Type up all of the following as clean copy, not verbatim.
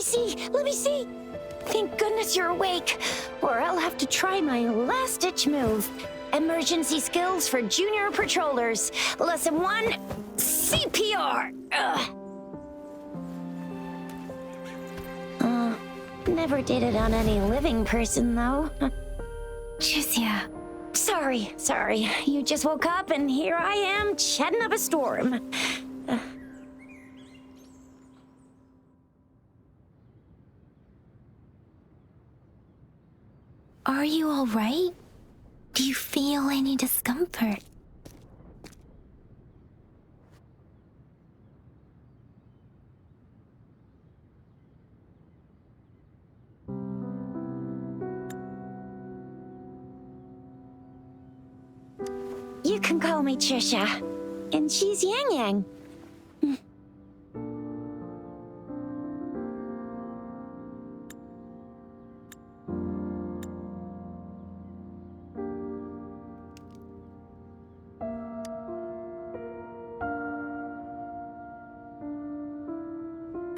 me see! Let me see! Thank goodness you're awake, or I'll have to try my last-ditch move. Emergency skills for junior patrollers. Lesson 1, CPR. Never did it on any living person, though. Jusia. Sorry. You just woke up, and here I am, chatting up a storm. Are you all right? Do you feel any discomfort? You can call me Trisha, and she's Yang Yang.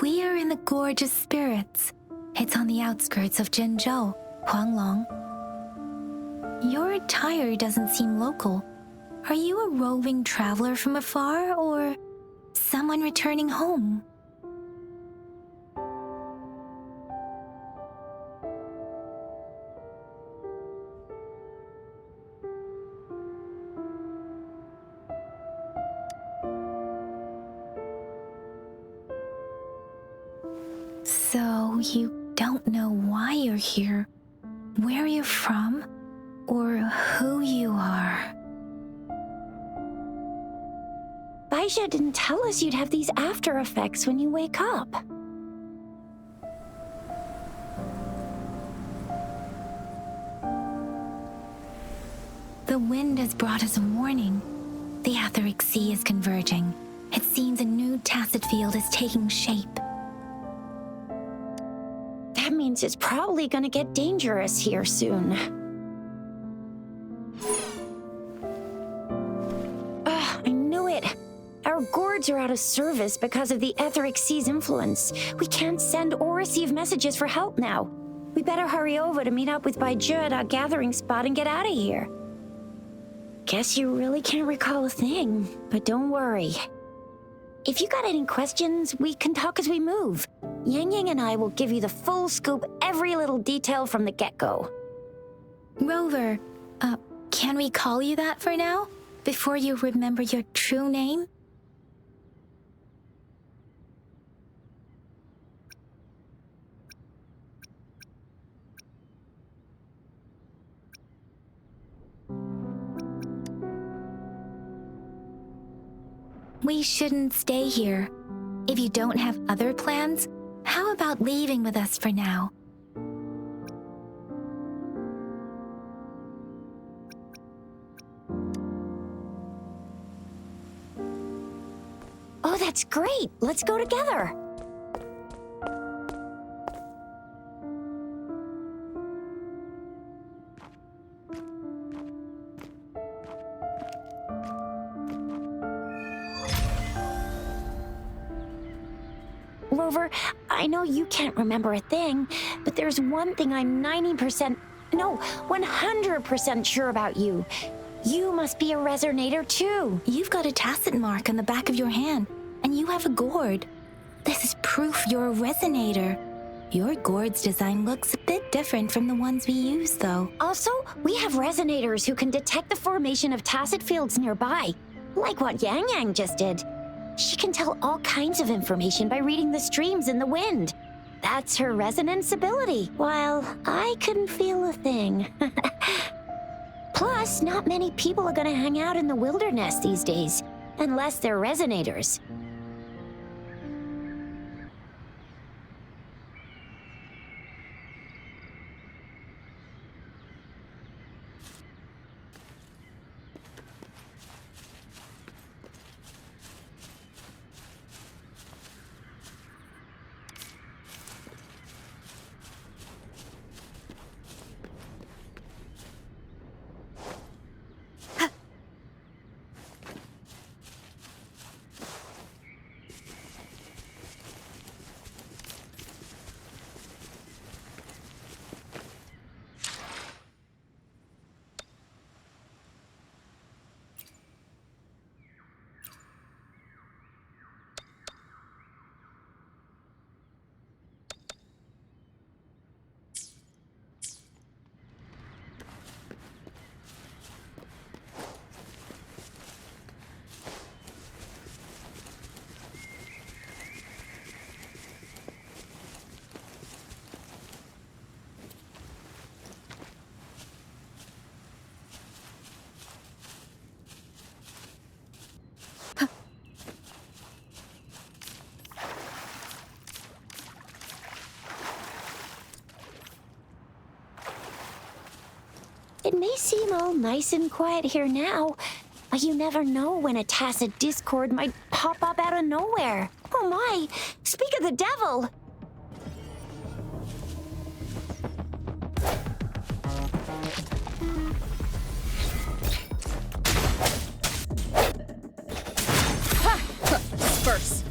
We are in the Gorgeous Spirits. It's on the outskirts of Zhenzhou, Huanglong. Your attire doesn't seem local. Are you a roving traveler from afar, or someone returning home? So you don't know why you're here, where you're from, or who you are. Baisha didn't tell us you'd have these after effects when you wake up. The wind has brought us a warning. The Etheric Sea is converging. It seems a new tacit field is taking shape. That means it's probably gonna get dangerous here soon. I knew it. Our gourds are out of service because of the Etheric Sea's influence. We can't send or receive messages for help now. We better hurry over to meet up with Baizhi at our gathering spot and get out of here. Guess you really can't recall a thing, but don't worry. If you got any questions, we can talk as we move. Yang Yang and I will give you the full scoop, every little detail from the get-go. Rover, can we call you that for now? Before you remember your true name? We shouldn't stay here. If you don't have other plans, how about leaving with us for now? Oh, that's great! Let's go together! Rover, I know you can't remember a thing, but there's one thing I'm 100% sure about you. You must be a resonator too. You've got a tacit mark on the back of your hand, and you have a gourd. This is proof you're a resonator. Your gourd's design looks a bit different from the ones we use, though. Also, we have resonators who can detect the formation of tacit fields nearby, like what Yang Yang just did. She can tell all kinds of information by reading the streams in the wind. That's her resonance ability, while I couldn't feel a thing. Plus, not many people are gonna hang out in the wilderness these days, unless they're resonators. may seem all nice and quiet here now, but you never know when a tacit discord might pop up out of nowhere. Oh my! Speak of the devil! Disperse.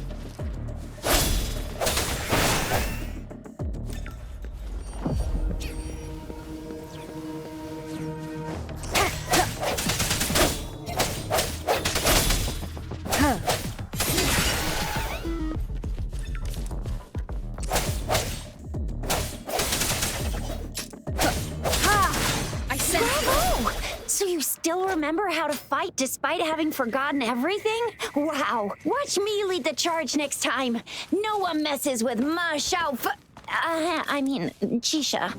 So you still remember how to fight despite having forgotten everything? Wow. Watch me lead the charge next time. No one messes with Ma Xiao Chisha.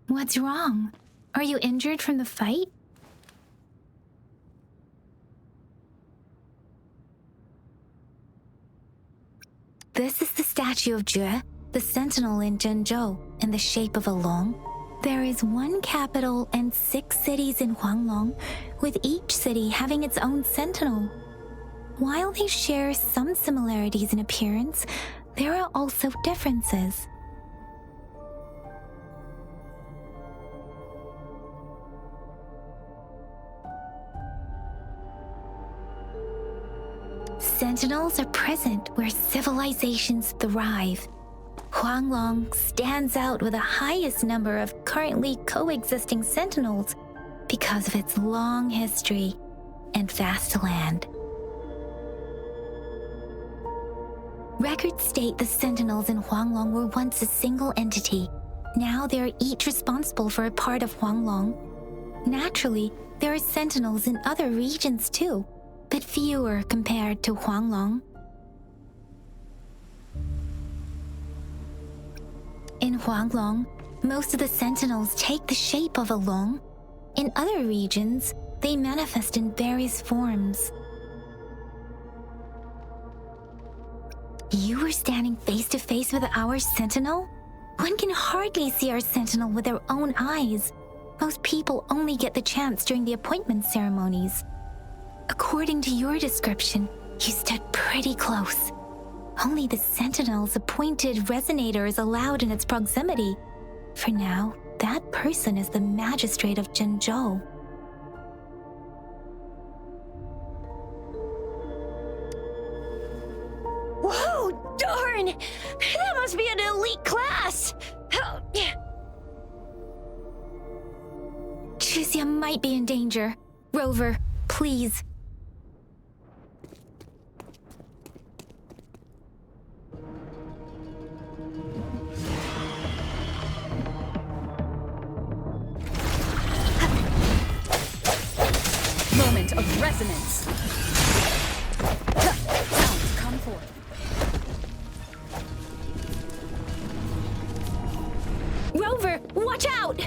What's wrong? Are you injured from the fight? This is the statue of Jue, the sentinel in Zhenzhou, in the shape of a long. There is one capital and 6 cities in Huanglong, with each city having its own sentinel. While they share some similarities in appearance, there are also differences. Sentinels are present where civilizations thrive. Huanglong stands out with the highest number of currently coexisting sentinels because of its long history and vast land. Records state the sentinels in Huanglong were once a single entity. Now they are each responsible for a part of Huanglong. Naturally, there are sentinels in other regions too, but fewer compared to Huanglong. In Huanglong, most of the sentinels take the shape of a long. In other regions, they manifest in various forms. You were standing face to face with our sentinel? One can hardly see our sentinel with their own eyes. Most people only get the chance during the appointment ceremonies. According to your description, you stood pretty close. Only the sentinel's appointed resonator is allowed in its proximity. For now, that person is the magistrate of Zhenzhou. Whoa, darn! That must be an elite class! Chixia might be in danger. Rover, please. Moment of resonance. Sounds come forth. Rover, watch out!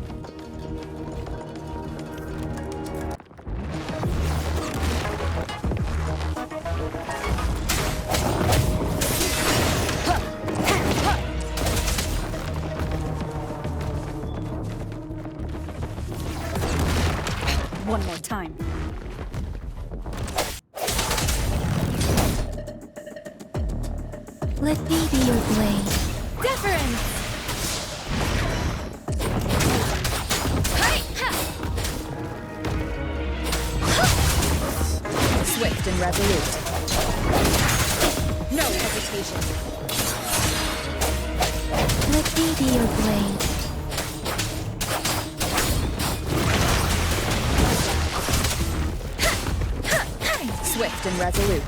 One more time. Let me be your blade. Deference! Swift and resolute. No hesitation. Let me be your blade. Swift and resolute.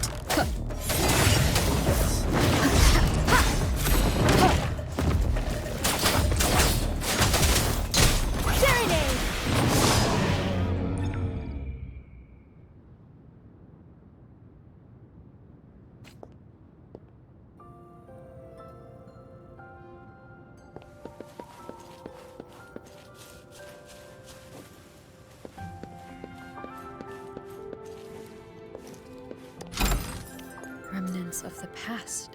Remnants of the past.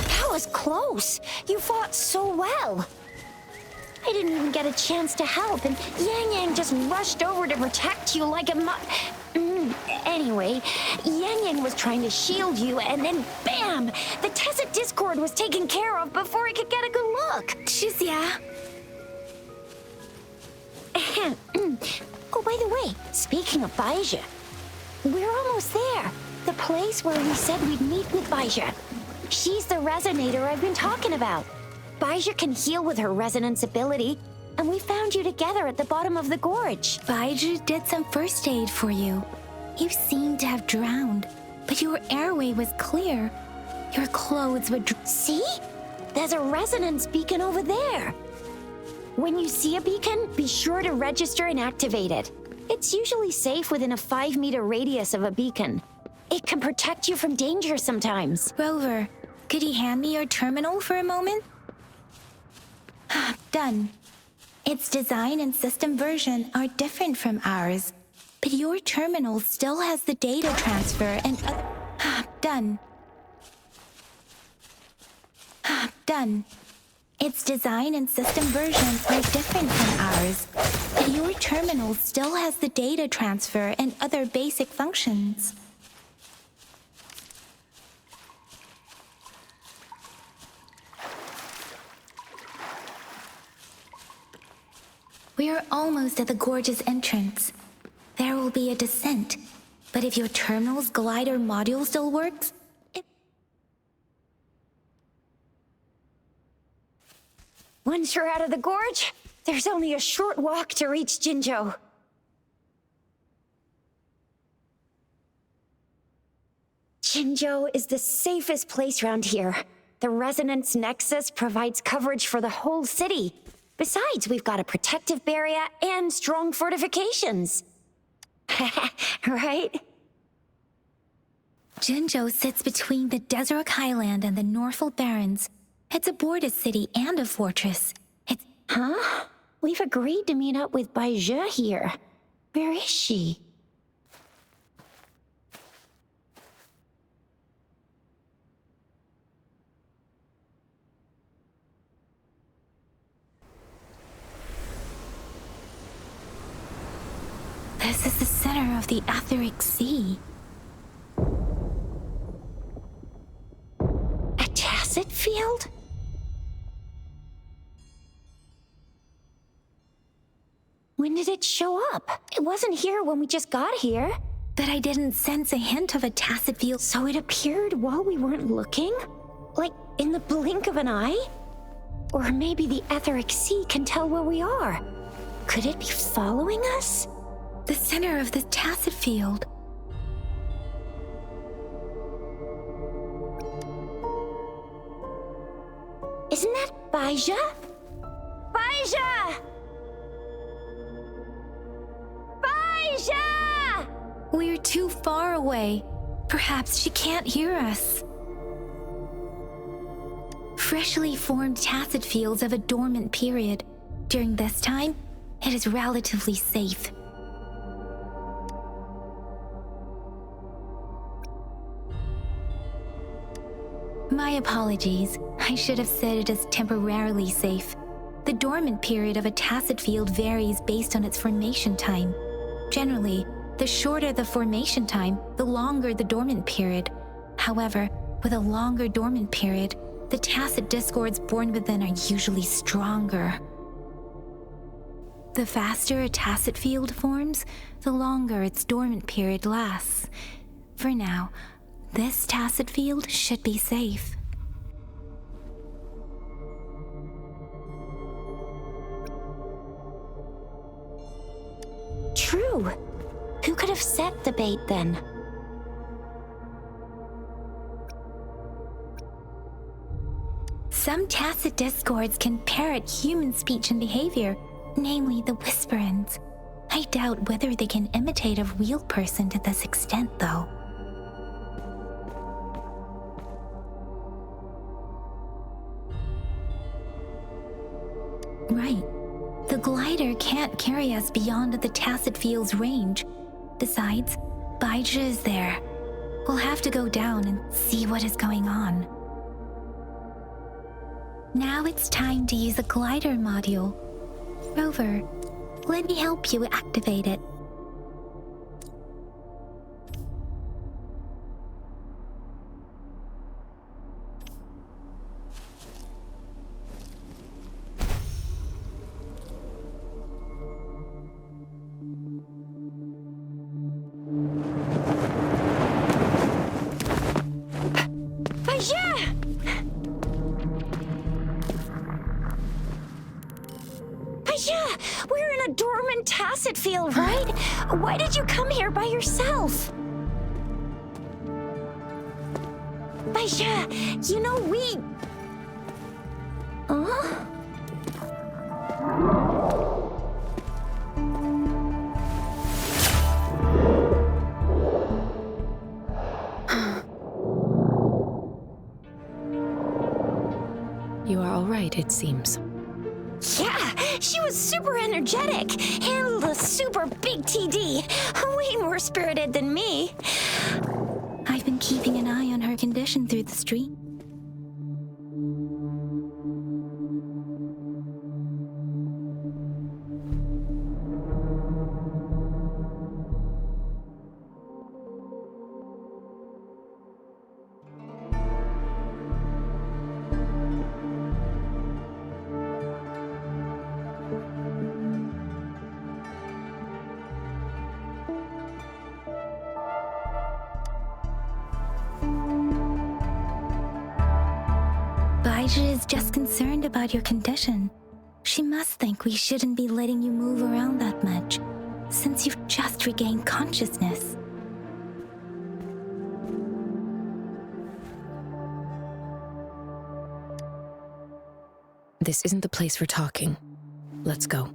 That was close. You fought so well. I didn't even get a chance to help, and Yang Yang just rushed over to protect you like a Anyway, Yang Yang was trying to shield you, and then bam! The Tacit Discord was taken care of before I could get a good look. Shizia, Oh, by the way, speaking of Baija, we're almost there. The place where we said we'd meet with Baija. She's the resonator I've been talking about. Baija can heal with her resonance ability, and we found you together at the bottom of the gorge. Baiju did some first aid for you. You seemed to have drowned, but your airway was clear. Your clothes were See? There's a resonance beacon over there. When you see a beacon, be sure to register and activate it. It's usually safe within a 5-meter radius of a beacon. It can protect you from danger sometimes. Rover, could you hand me your terminal for a moment? Done. Its design and system version are different from ours, but your terminal still has the data transfer and... Done. Done. Its design and system versions are different from ours, but your terminal still has the data transfer and other basic functions. We are almost at the gorge's entrance. There will be a descent, but if your terminal's glider module still works, Once you're out of the gorge, there's only a short walk to reach Jinzhou. Jinzhou is the safest place around here. The Resonance Nexus provides coverage for the whole city. Besides, we've got a protective barrier and strong fortifications. Right? Jinzhou sits between the Desert Highland and the Northful Barrens. It's a border city and a fortress. Huh? We've agreed to meet up with Baija here. Where is she? This is the center of the Etheric Sea. A tacit field? When did it show up? It wasn't here when we just got here. But I didn't sense a hint of a tacit field. So it appeared while we weren't looking? Like in the blink of an eye? Or maybe the Etheric Sea can tell where we are. Could it be following us? The center of the tacit field. Isn't that Baija? Baija! Baija! We're too far away. Perhaps she can't hear us. freshly formed tacit fields have a dormant period. During this time, it is relatively safe. My apologies. I should have said it is temporarily safe. The dormant period of a tacit field varies based on its formation time. Generally, the shorter the formation time, the longer the dormant period. However, with a longer dormant period, the tacit discords born within are usually stronger. The faster a tacit field forms, the longer its dormant period lasts. For now, this tacit field should be safe. True. Who could have set the bait then? Some tacit discords can parrot human speech and behavior, namely the whisperings. I doubt whether they can imitate a real person to this extent, though. Right. The glider can't carry us beyond the tacit field's range. Besides, Baija is there. We'll have to go down and see what is going on. Now it's time to use the glider module. Rover, let me help you activate it. We're in a dormant tacit field, right? Why did you come here by yourself? Baija, you know we... Huh? You are all right, it seems. Yeah, she was super energetic, handled a super big TD, way more spirited than me. I've been keeping an eye on her condition through the street. Baija is just concerned about your condition. She must think we shouldn't be letting you move around that much, since you've just regained consciousness. This isn't the place for talking. Let's go.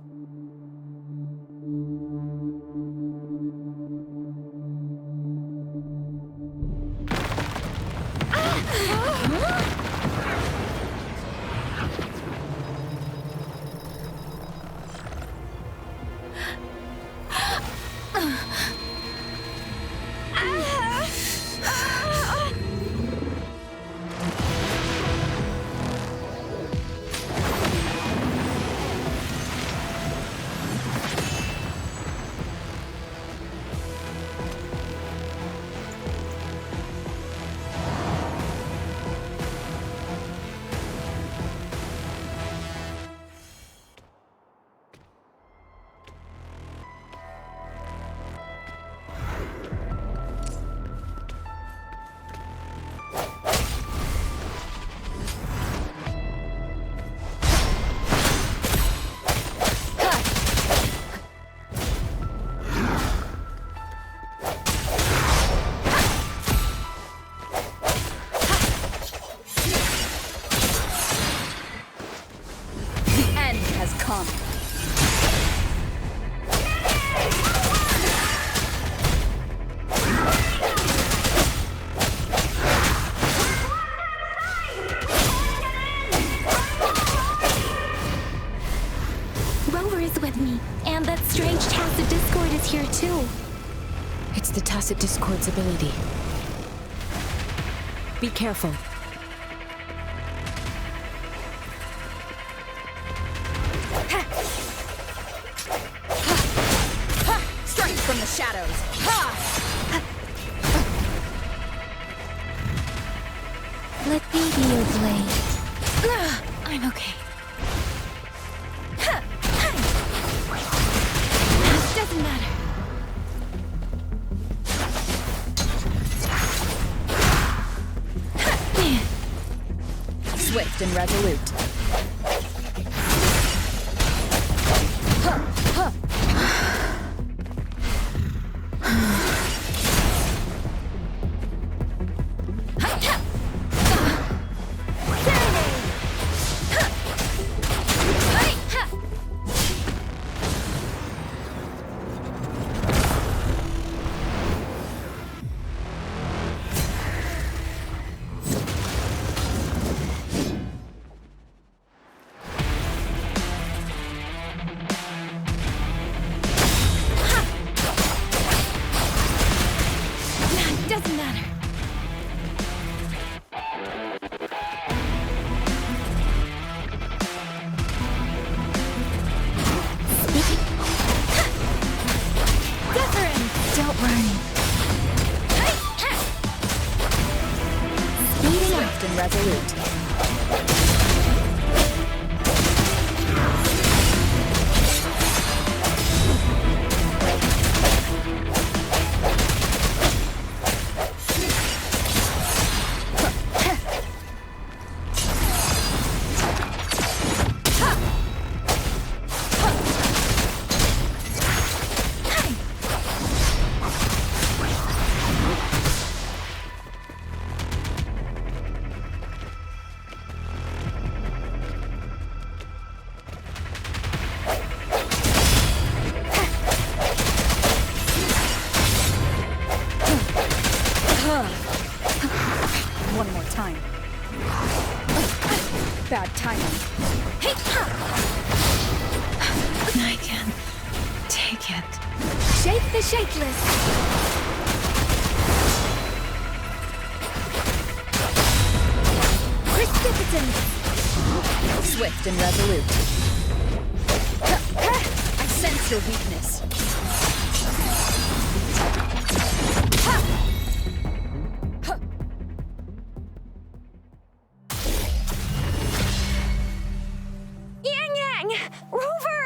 with me, and that strange tacit discord is here too. It's the tacit discord's ability. Be careful. Strike from the shadows. Let me be your blade. I'm okay. Doesn't matter. Swift and resolute. Doesn't matter. Wuthering! Don't worry. Speeding up. Swift and resolute. One more time. Bad timing. I can take it. Shake the shakeless. Precipitant. Swift and resolute. I sense your weakness. Rover!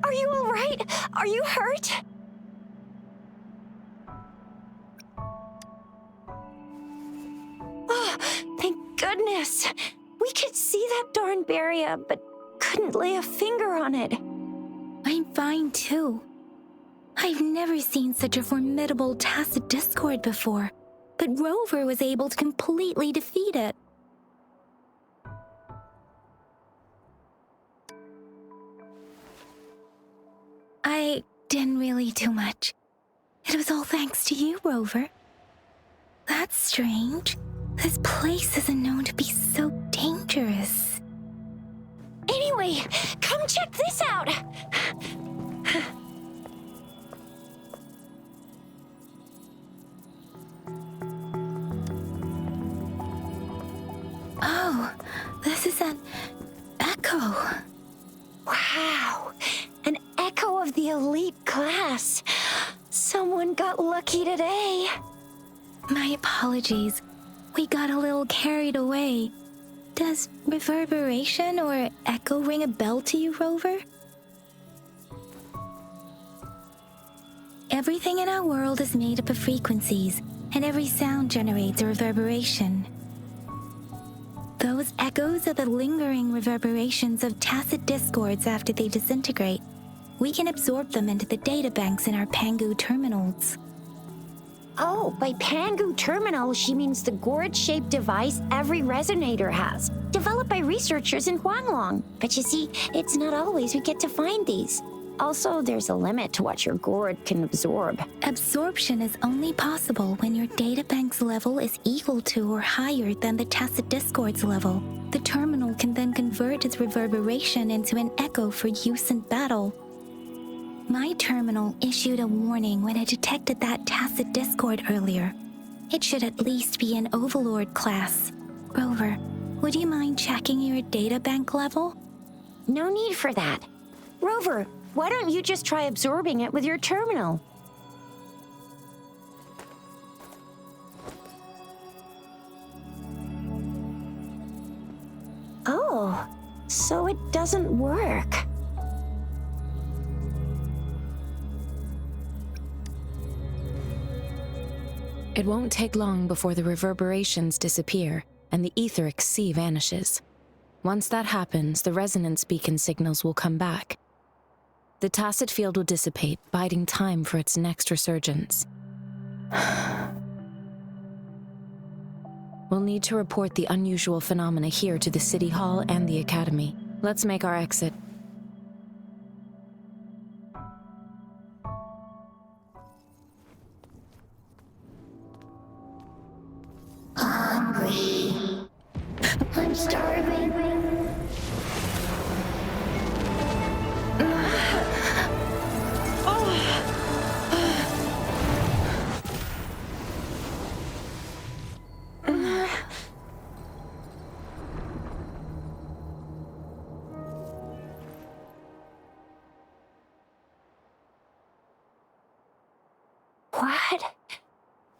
Are you all right? Are you hurt? Oh, thank goodness. We could see that darn barrier, but couldn't lay a finger on it. I'm fine too. I've never seen such a formidable tacit discord before, but Rover was able to completely defeat it. I didn't really do much. It was all thanks to you, Rover. That's strange. This place isn't known to be so dangerous. Anyway, come check this out. Oh, this is an echo. Wow, an echo of the elite class. Someone got lucky today. My apologies. We got a little carried away. Does reverberation or echo ring a bell to you, Rover? Everything in our world is made up of frequencies, and every sound generates a reverberation. Those echoes are the lingering reverberations of tacit discords after they disintegrate. We can absorb them into the databanks in our Pangu terminals. Oh, by Pangu terminal, she means the gourd-shaped device every resonator has, developed by researchers in Huanglong. But you see, it's not always we get to find these. Also, there's a limit to what your gourd can absorb. Absorption is only possible when your databank's level is equal to or higher than the tacit discord's level. The terminal can then convert its reverberation into an echo for use in battle. My terminal issued a warning when it detected that tacit discord earlier. It should at least be an Overlord class. Rover, would you mind checking your databank level? No need for that. Rover, why don't you just try absorbing it with your terminal? Oh, so it doesn't work. It won't take long before the reverberations disappear and the etheric sea vanishes. Once that happens, the resonance beacon signals will come back. The tacit field will dissipate, biding time for its next resurgence. We'll need to report the unusual phenomena here to the City Hall and the Academy. Let's make our exit. Hungry. I'm starving.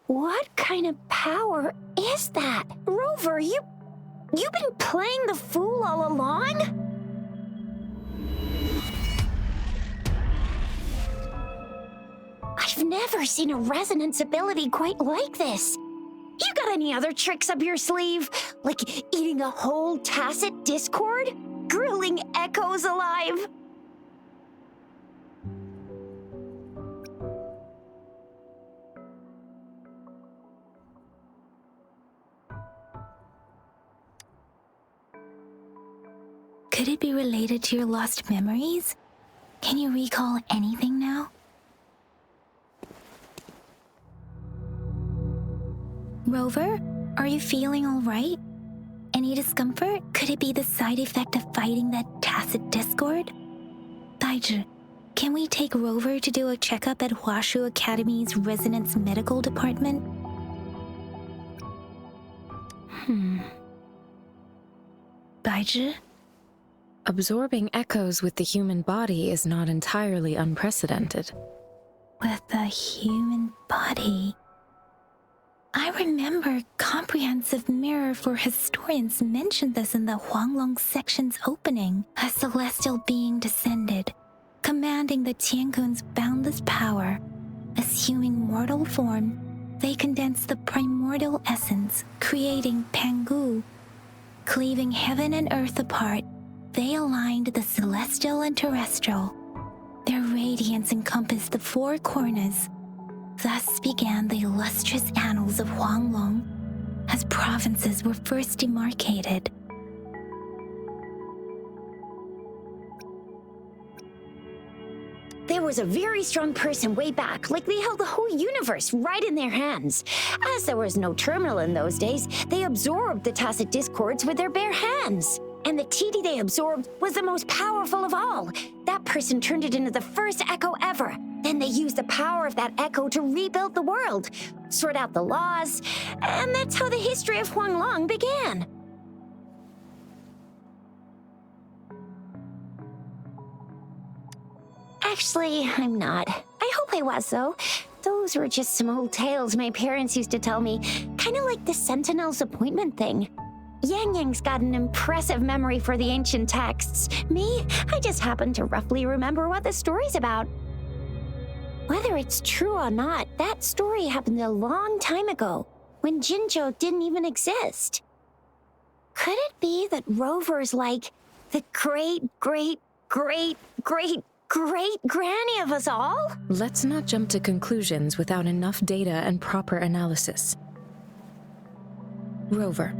What kind of power is that? Rover, you've been playing the fool all along? I've never seen a resonance ability quite like this. You got any other tricks up your sleeve? Like eating a whole tacit discord? Grilling echoes alive? Could it be related to your lost memories? Can you recall anything now? Rover, are you feeling all right? Any discomfort? Could it be the side effect of fighting that tacit discord? Daiji, can we take Rover to do a checkup at Hwashu Academy's Resonance Medical Department? Daiji? Absorbing echoes with the human body is not entirely unprecedented. With the human body. I remember Comprehensive Mirror for Historians mentioned this in the Huanglong section's opening. A celestial being descended, commanding the Tiankun's boundless power. Assuming mortal form, they condensed the primordial essence, creating Pangu. Cleaving heaven and earth apart, they aligned the celestial and terrestrial. Their radiance encompassed the four corners. Thus began the illustrious annals of Huanglong, as provinces were first demarcated. There was a very strong person way back, like they held the whole universe right in their hands. As there was no terminal in those days, they absorbed the tacit discords with their bare hands. And the TD they absorbed was the most powerful of all. That person turned it into the first echo ever. Then they used the power of that echo to rebuild the world, sort out the laws, and that's how the history of Huanglong began. Actually, I'm not. I hope I was, though. Those were just some old tales my parents used to tell me, kind of like the Sentinel's appointment thing. Yang Yang's got an impressive memory for the ancient texts. Me, I just happen to roughly remember what the story's about. Whether it's true or not, that story happened a long time ago, when Jinzhou didn't even exist. Could it be that Rover's like the great-great-great-great-great-granny of us all? Let's not jump to conclusions without enough data and proper analysis. Rover.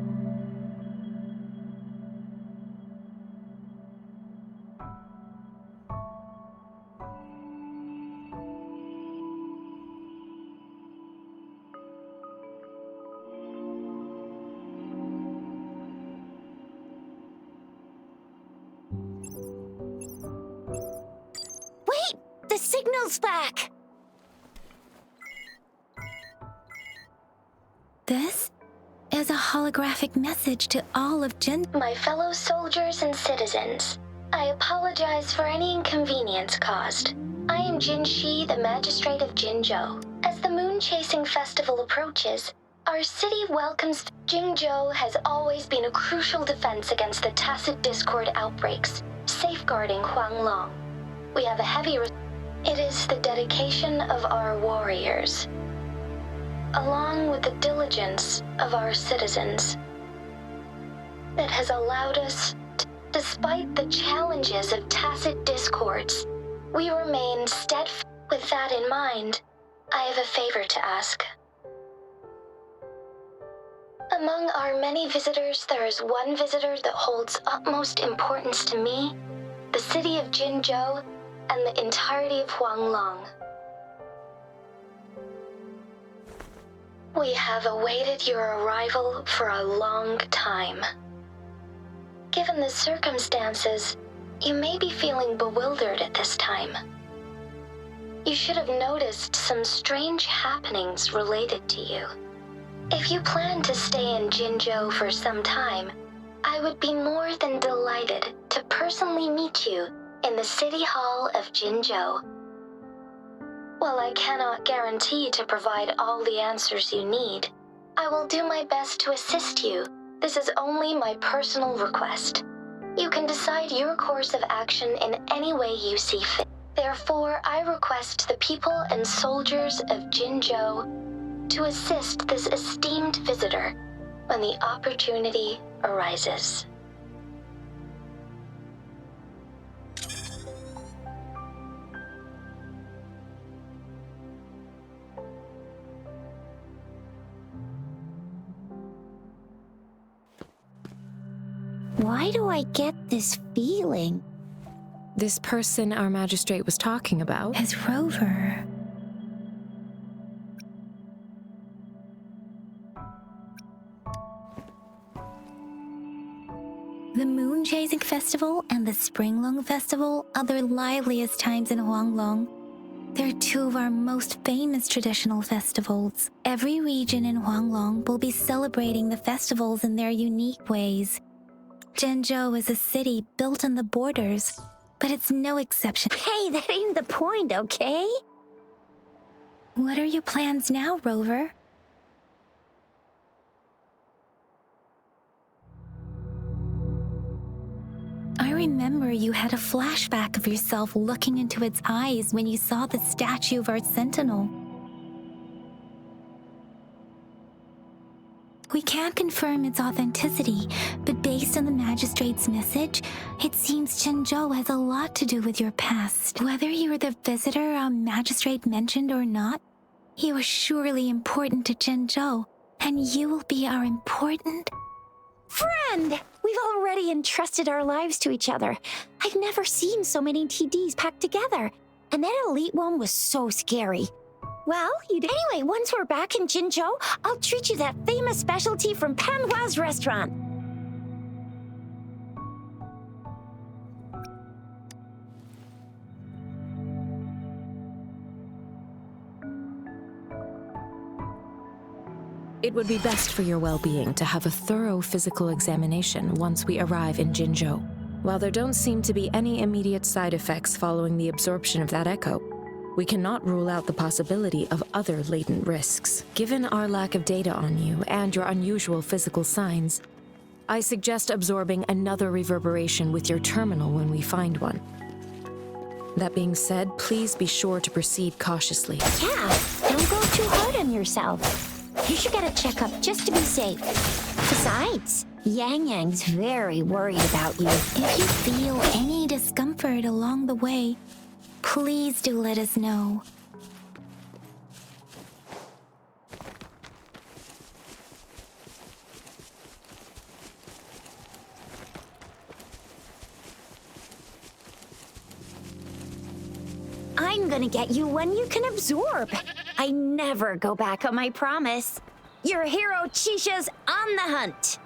The signal's back! This is a holographic message to all of My fellow soldiers and citizens, I apologize for any inconvenience caused. I am Jin Shi, the Magistrate of Jinzhou. As the Moon Chasing Festival approaches, our city welcomes. Jingzhou has always been a crucial defense against the tacit discord outbreaks, safeguarding Huanglong. We have a heavy. It is the dedication of our warriors, along with the diligence of our citizens, that has allowed us, despite the challenges of tacit discords, we remain steadfast. With that in mind, I have a favor to ask. Among our many visitors, there is one visitor that holds utmost importance to me, the city of Jinzhou, and the entirety of Huanglong. We have awaited your arrival for a long time. Given the circumstances, you may be feeling bewildered at this time. You should have noticed some strange happenings related to you. If you plan to stay in Jinzhou for some time, I would be more than delighted to personally meet you in the City Hall of Jinzhou. While I cannot guarantee to provide all the answers you need, I will do my best to assist you. This is only my personal request. You can decide your course of action in any way you see fit. Therefore, I request the people and soldiers of Jinzhou to assist this esteemed visitor when the opportunity arises. Why do I get this feeling? This person our magistrate was talking about? Is Rover. The Moon Chasing Festival and the Springlong Festival are the liveliest times in Huanglong. They're two of our most famous traditional festivals. Every region in Huanglong will be celebrating the festivals in their unique ways. Jinzhou is a city built on the borders, but it's no exception. Hey, that ain't the point, okay? What are your plans now, Rover? I remember you had a flashback of yourself looking into its eyes when you saw the statue of our sentinel. We can't confirm its authenticity, but based on the magistrate's message, it seems Jinzhou has a lot to do with your past. Whether you were the visitor our magistrate mentioned or not, you are surely important to Jinzhou, and you will be our important Friend! We've already entrusted our lives to each other. I've never seen so many TDs packed together. And that elite one was so scary. Well, anyway, once we're back in Jinzhou, I'll treat you that famous specialty from Panhua's restaurant. It would be best for your well-being to have a thorough physical examination once we arrive in Jinzhou. While there don't seem to be any immediate side effects following the absorption of that echo, we cannot rule out the possibility of other latent risks. Given our lack of data on you and your unusual physical signs, I suggest absorbing another reverberation with your terminal when we find one. That being said, please be sure to proceed cautiously. Yeah, don't go too hard on yourself. You should get a checkup just to be safe. Besides, Yang Yang's very worried about you. If you feel any discomfort along the way, please do let us know. I'm gonna get you one you can absorb. I never go back on my promise. Your hero Chisha's on the hunt.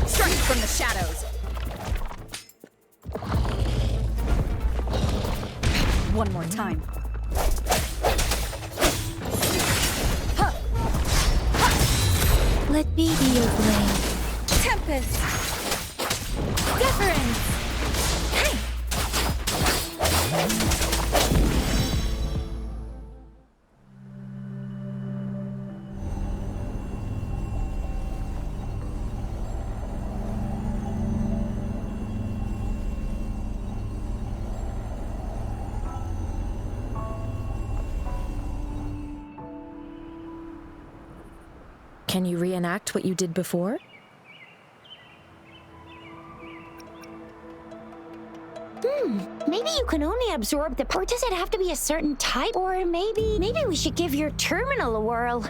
Strike from the shadows. One more time. Let me be your blade. Tempest. Difference! Hey! Can you reenact what you did before? Maybe you can only absorb the... Or does it have to be a certain type? Or maybe we should give your terminal a whirl.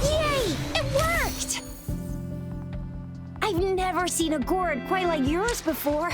Yay! It worked! I've never seen a gourd quite like yours before.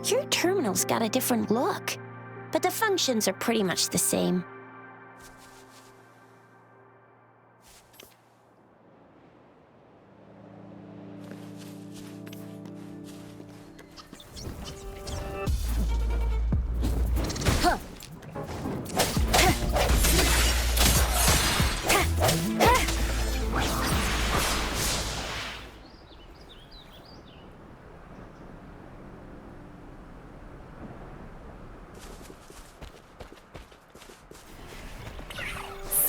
Your terminal's got a different look, but the functions are pretty much the same.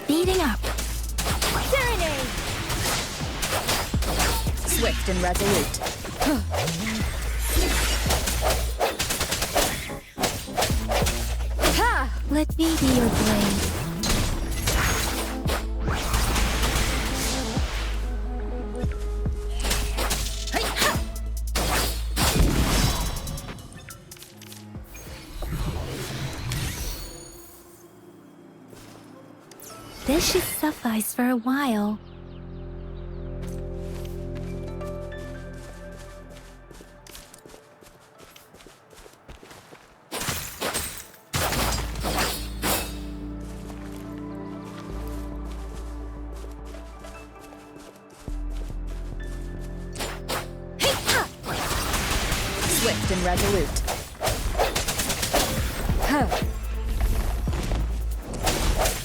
Speeding up. Serenade. Swift and resolute. Ha! Let me be your blade. This should suffice for a while. Swift and resolute. Huh.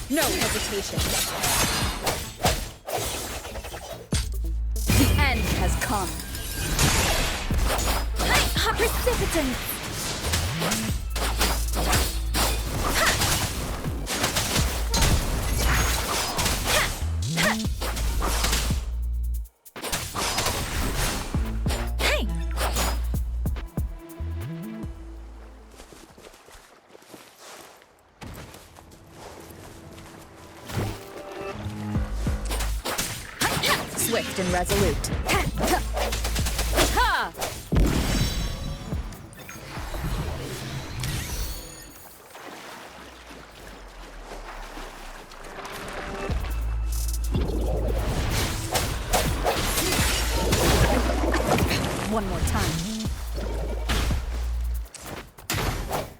No hesitation. The end has come. Hot precipitant! Hey! Swift and resolute. Ha! One more time.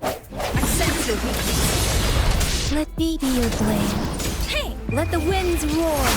I sense your weakness. Let me be your blade. Hey! Let the winds roar!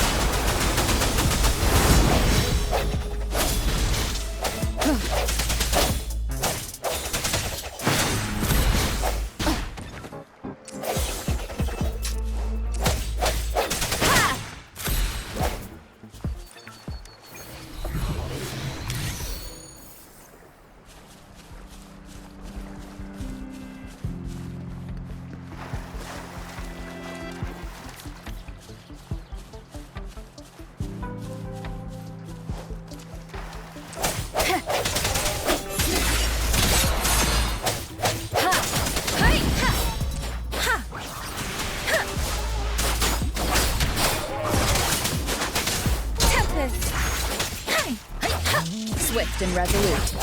Swift and resolute.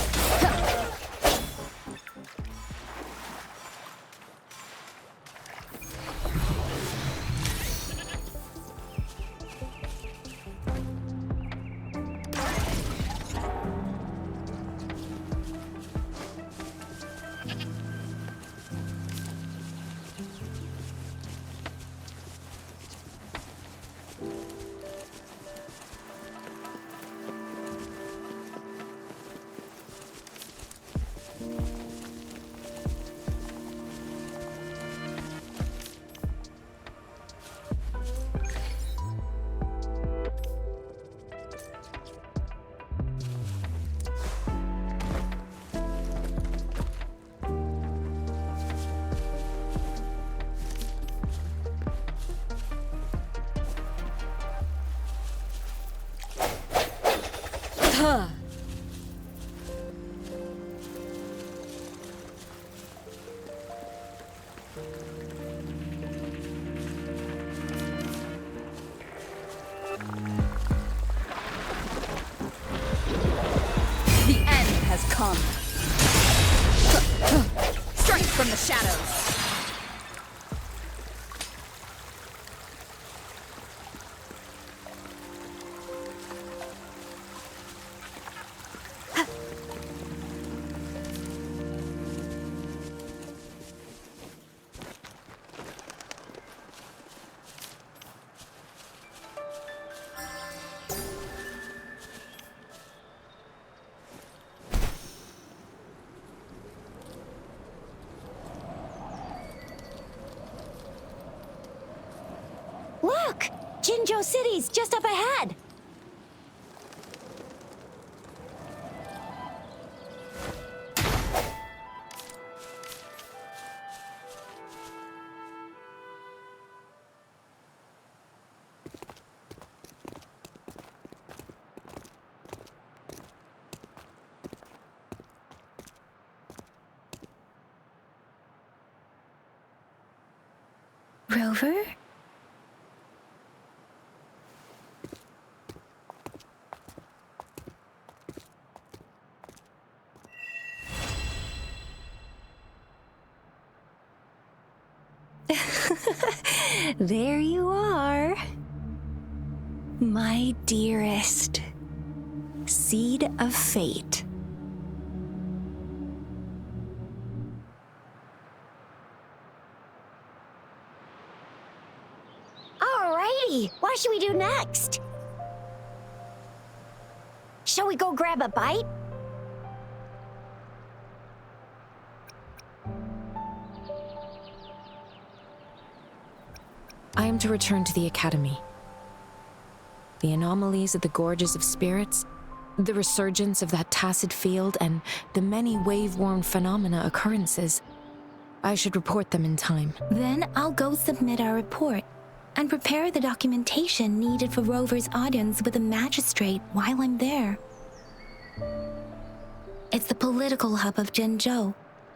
Huh. The end has come. Strike from the shadows. Look! Jinzhou City's just up ahead! Rover? There you are. My dearest, seed of fate. Alrighty, what should we do next? Shall we go grab a bite? I am to return to the Academy. The anomalies of the Gorges of Spirits, The resurgence of that tacit field and the many wave-worn phenomena occurrences. I should report them in time. Then I'll go submit our report and prepare the documentation needed for Rover's audience with the magistrate while I'm there. It's the political hub of Zhengzhou,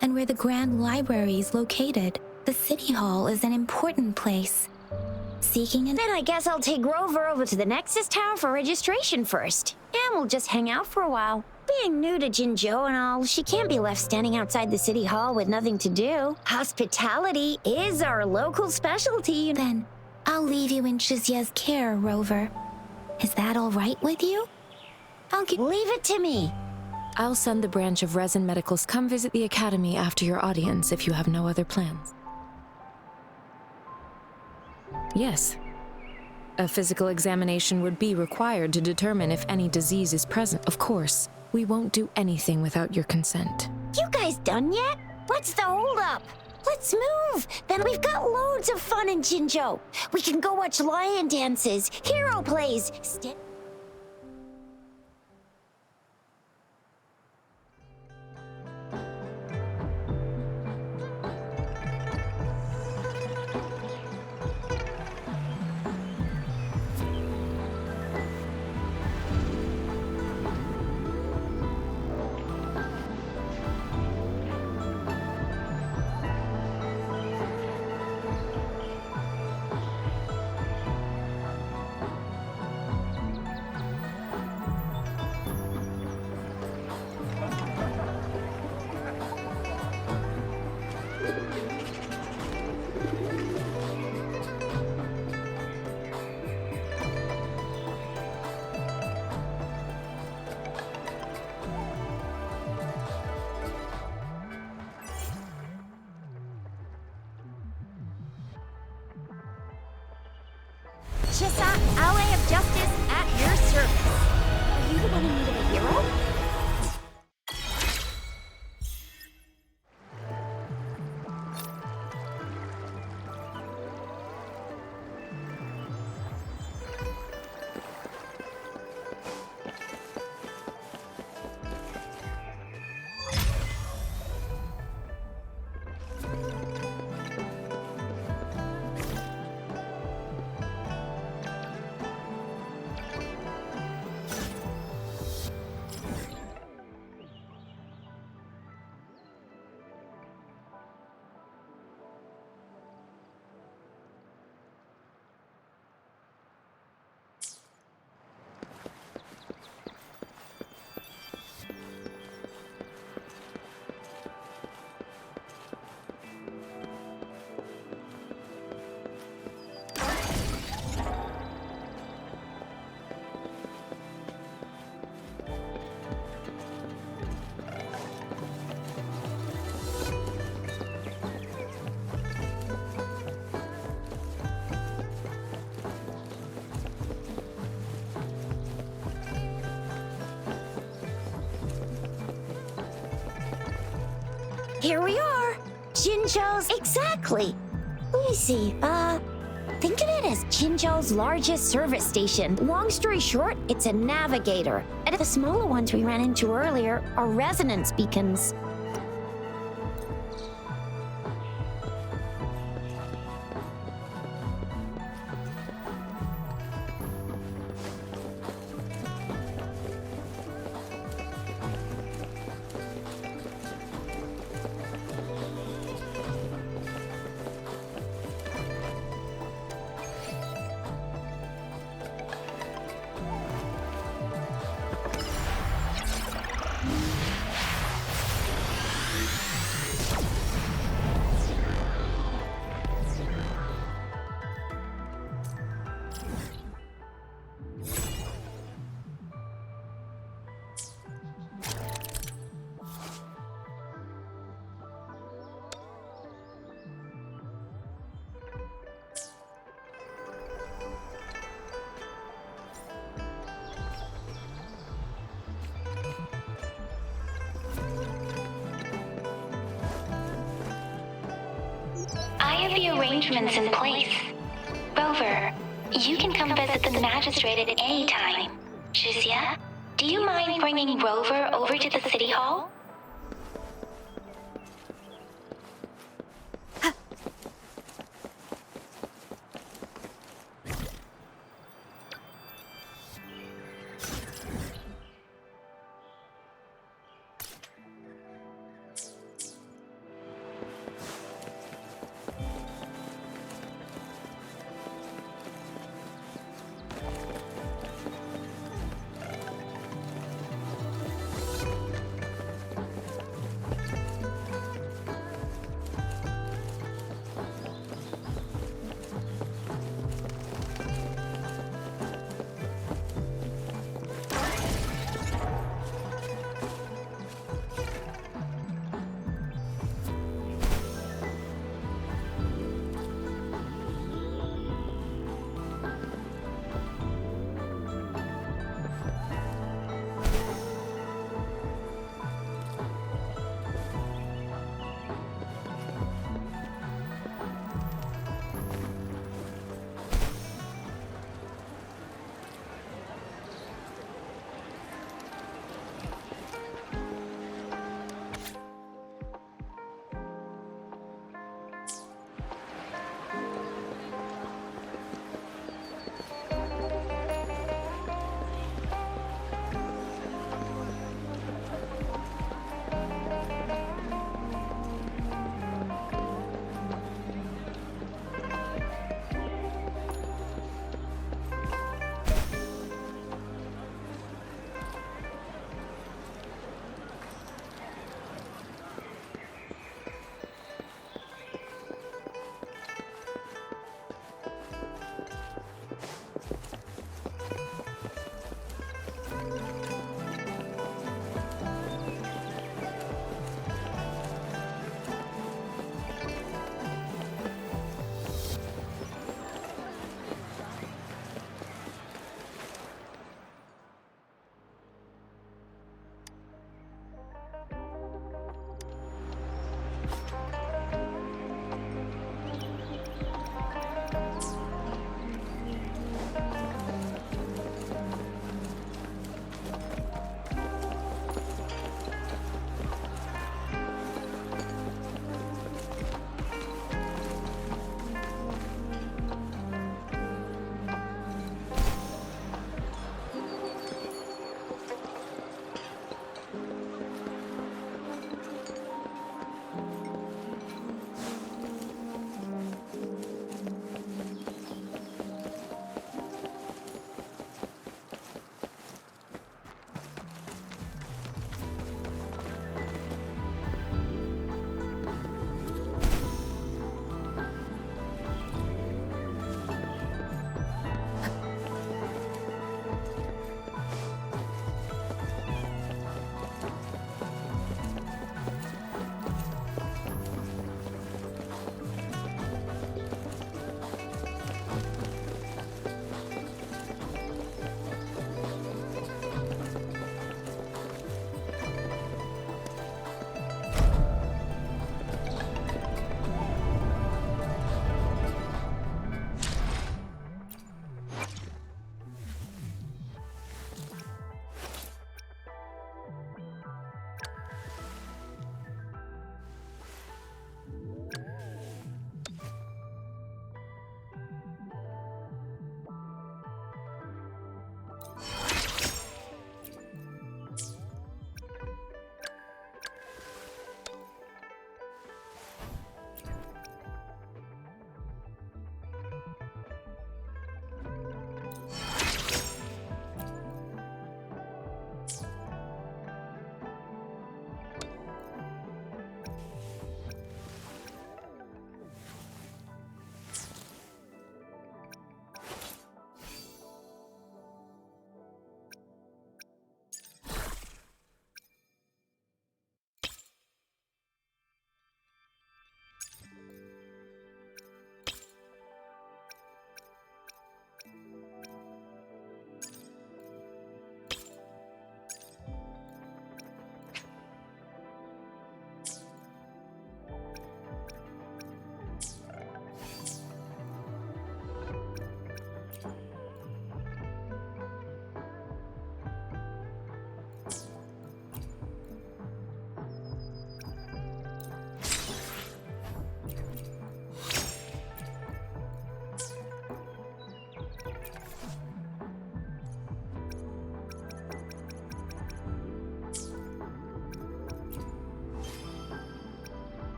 and where the Grand Library is located, the City Hall is an important place. Seeking an... Then I guess I'll take Rover over to the Nexus Tower for registration first. And we'll just hang out for a while. Being new to Jinzhou and all, she can't be left standing outside the City Hall with nothing to do. Hospitality is our local specialty. Then I'll leave you in Shizya's care, Rover. Is that all right with you? Leave it to me. I'll send the branch of Resin Medicals come visit the Academy after your audience if you have no other plans. Yes. A physical examination would be required to determine if any disease is present. Of course, we won't do anything without your consent. You guys done yet? What's the holdup? Let's move. Then we've got loads of fun in Jinzhou. We can go watch lion dances, hero plays, Shisa, ally of justice at your service. Are you the one in need of a hero? Here we are. Jinzhou's exactly. Let me see. Think of it as Jinzhou's largest service station. Long story short, it's a navigator. And the smaller ones we ran into earlier are resonance beacons. I have the arrangements in place. Rover, you can come visit the magistrate at any time. Shizia, Do you mind bringing Rover over to the City Hall?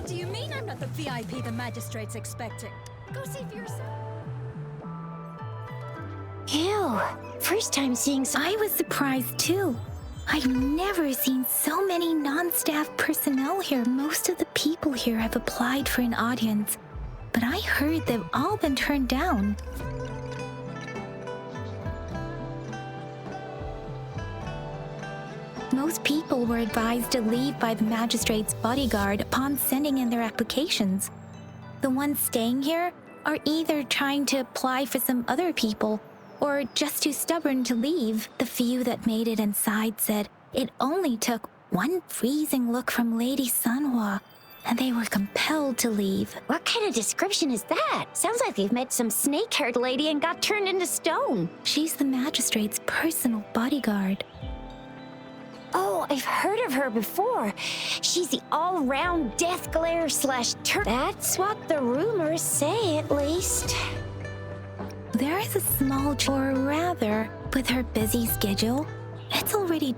What do you mean I'm not the VIP the magistrate's expecting? Go see for yourself. Ew. First time seeing some. I was surprised too. I've never seen so many non-staff personnel here. Most of the people here have applied for an audience, but I heard they've all been turned down. Most people were advised to leave by the magistrate's bodyguard upon sending in their applications. The ones staying here are either trying to apply for some other people or just too stubborn to leave. The few that made it inside said it only took one freezing look from Lady Sanhua, and they were compelled to leave. What kind of description is that? Sounds like they've met some snake-haired lady and got turned into stone. She's the magistrate's personal bodyguard. Oh, I've heard of her before. She's the all-round death glare / turd. That's what the rumors say, at least. There is a small, or rather, with her busy schedule, it's already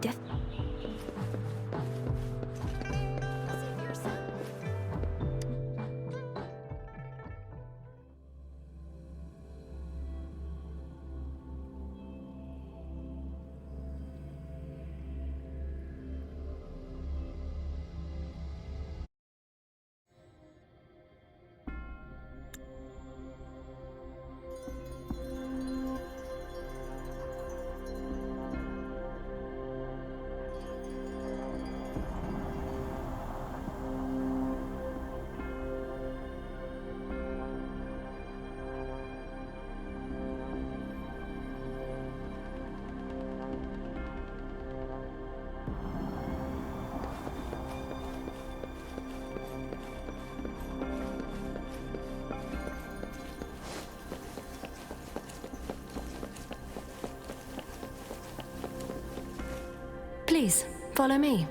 Please, follow me.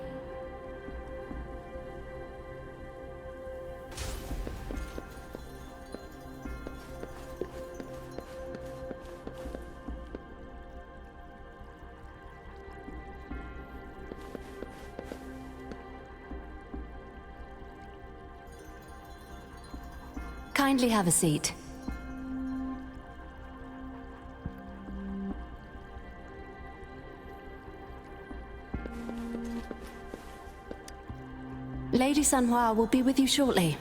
Kindly have a seat. Lady Sanhua will be with you shortly.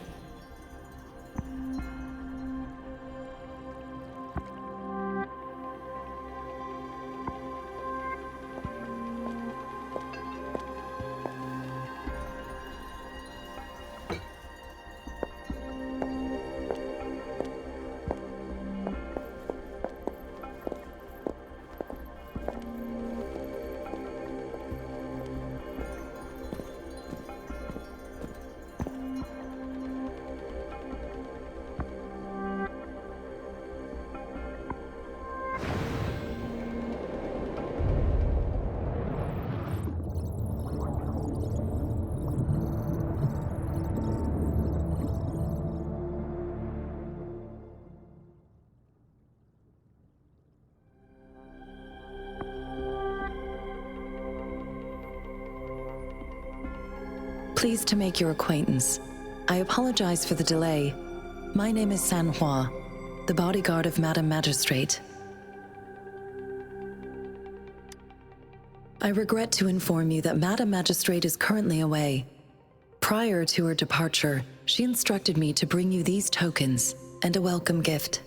Pleased to make your acquaintance. I apologize for the delay. My name is Sanhua, the bodyguard of Madam Magistrate. I regret to inform you that Madam Magistrate is currently away. Prior to her departure, she instructed me to bring you these tokens and a welcome gift.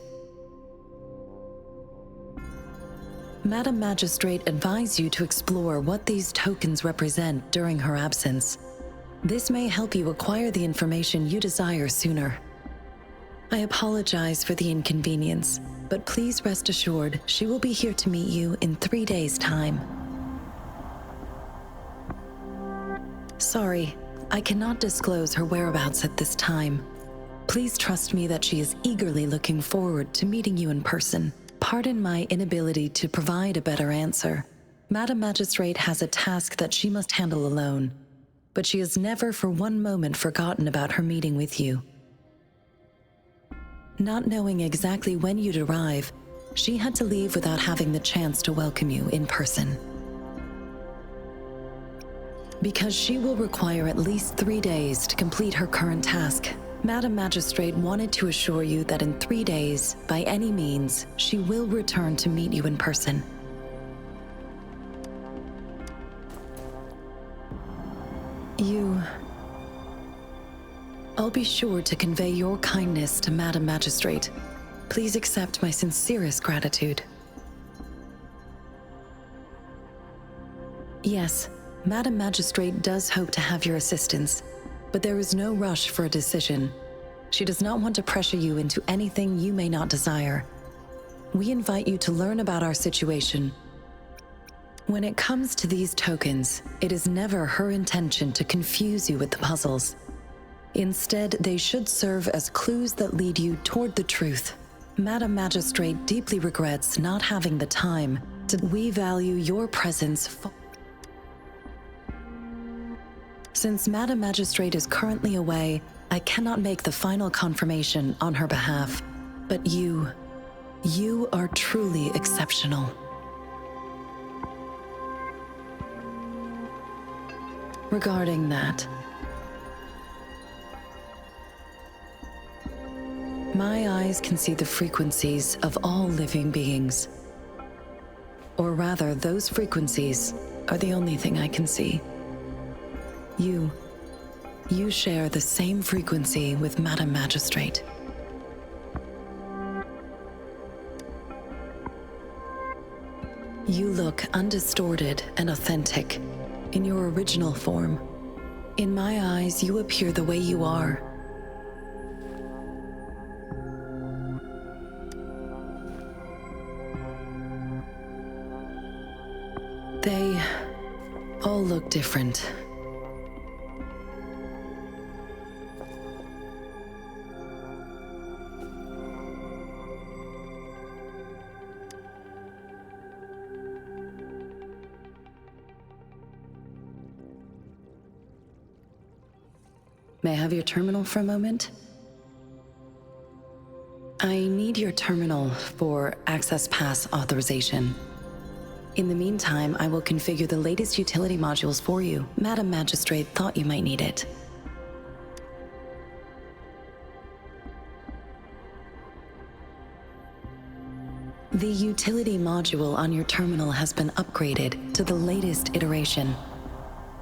Madam Magistrate advised you to explore what these tokens represent during her absence. This may help you acquire the information you desire sooner. I apologize for the inconvenience, but please rest assured she will be here to meet you in 3 days' time. Sorry, I cannot disclose her whereabouts at this time. Please trust me that she is eagerly looking forward to meeting you in person. Pardon my inability to provide a better answer. Madam Magistrate has a task that she must handle alone, but she has never for one moment forgotten about her meeting with you. Not knowing exactly when you'd arrive, she had to leave without having the chance to welcome you in person. Because she will require at least 3 days to complete her current task. Madam Magistrate wanted to assure you that in 3 days, by any means, she will return to meet you in person. I'll be sure to convey your kindness to Madam Magistrate. Please accept my sincerest gratitude. Yes, Madam Magistrate does hope to have your assistance, but there is no rush for a decision. She does not want to pressure you into anything you may not desire. We invite you to learn about our situation. When it comes to these tokens, it is never her intention to confuse you with the puzzles. Instead, they should serve as clues that lead you toward the truth. Madam Magistrate deeply regrets not having the time to. We value your presence. Since Madam Magistrate is currently away, I cannot make the final confirmation on her behalf. But you are truly exceptional. Regarding that, my eyes can see the frequencies of all living beings. Or rather, those frequencies are the only thing I can see. You share the same frequency with Madam Magistrate. You look undistorted and authentic in your original form. In my eyes, you appear the way you are. They all look different. May I have your terminal for a moment? I need your terminal for Access Pass authorization. In the meantime, I will configure the latest utility modules for you. Madam Magistrate thought you might need it. The utility module on your terminal has been upgraded to the latest iteration.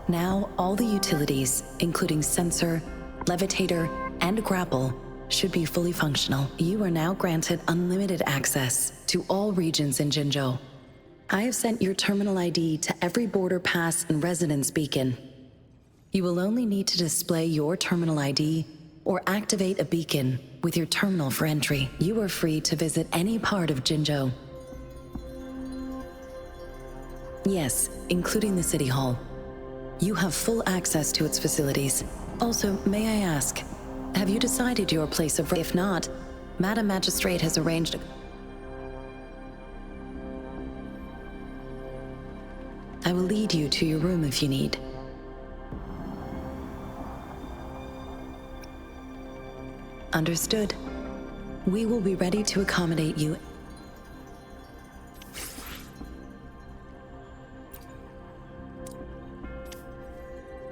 Now, all the utilities, including sensor, levitator, and grapple, should be fully functional. You are now granted unlimited access to all regions in Jinzhou. I have sent your terminal ID to every border pass and residence beacon. You will only need to display your terminal ID or activate a beacon with your terminal for entry. You are free to visit any part of Jinzhou. Yes, including the City Hall. You have full access to its facilities. Also, may I ask, have you decided your place of... If not, Madam Magistrate has arranged a... I will lead you to your room if you need. Understood. We will be ready to accommodate you.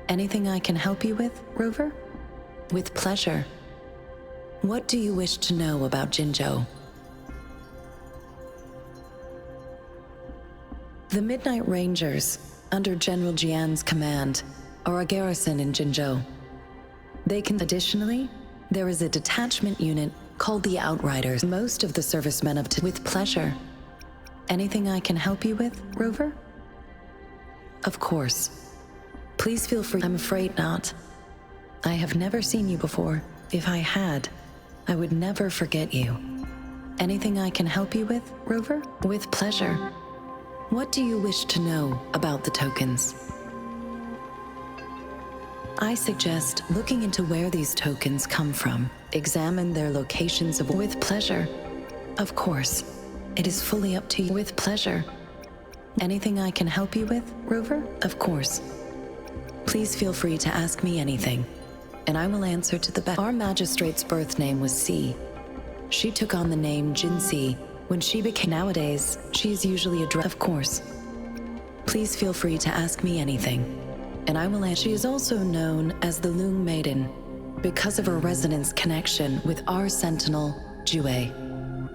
Anything I can help you with, Rover? With pleasure. What do you wish to know about Jinzhou? The Midnight Rangers, under General Jian's command, are a garrison in Jinzhou. They can... Additionally, there is a detachment unit called the Outriders. Most of the servicemen of... With pleasure. Anything I can help you with, Rover? Of course. Please feel free. I'm afraid not. I have never seen you before. If I had, I would never forget you. Anything I can help you with, Rover? With pleasure. What do you wish to know about the tokens? I suggest looking into where these tokens come from. Examine their locations of... With pleasure. Of course. It is fully up to you. With pleasure. Anything I can help you with, Rover? Of course. Please feel free to ask me anything, and I will answer to the best. Our magistrate's birth name was Si. She took on the name Jinsi when she became... Nowadays, she is usually addressed... Of course. Please feel free to ask me anything. and I will. She is also known as the Loong Maiden because of her resonance connection with our sentinel, Jue,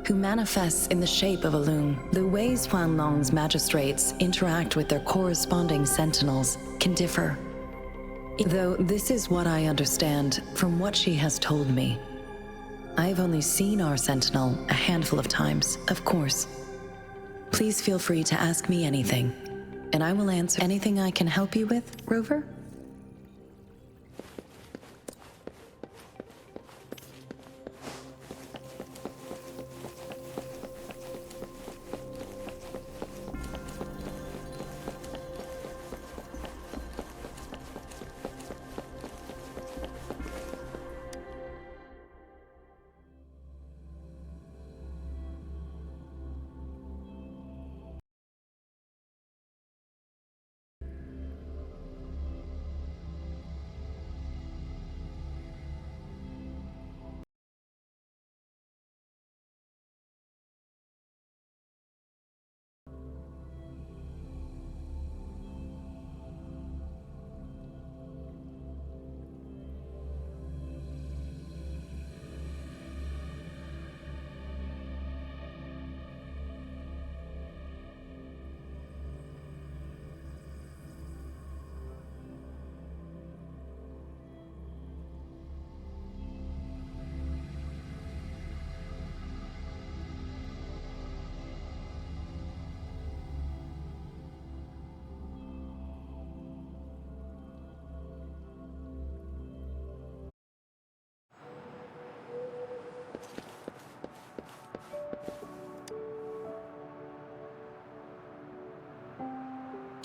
who manifests in the shape of a loon. The ways Huanlong's magistrates interact with their corresponding sentinels can differ, though this is what I understand from what she has told me. I've only seen our sentinel a handful of times, of course. Please feel free to ask me anything, and I will answer anything I can help you with, Rover.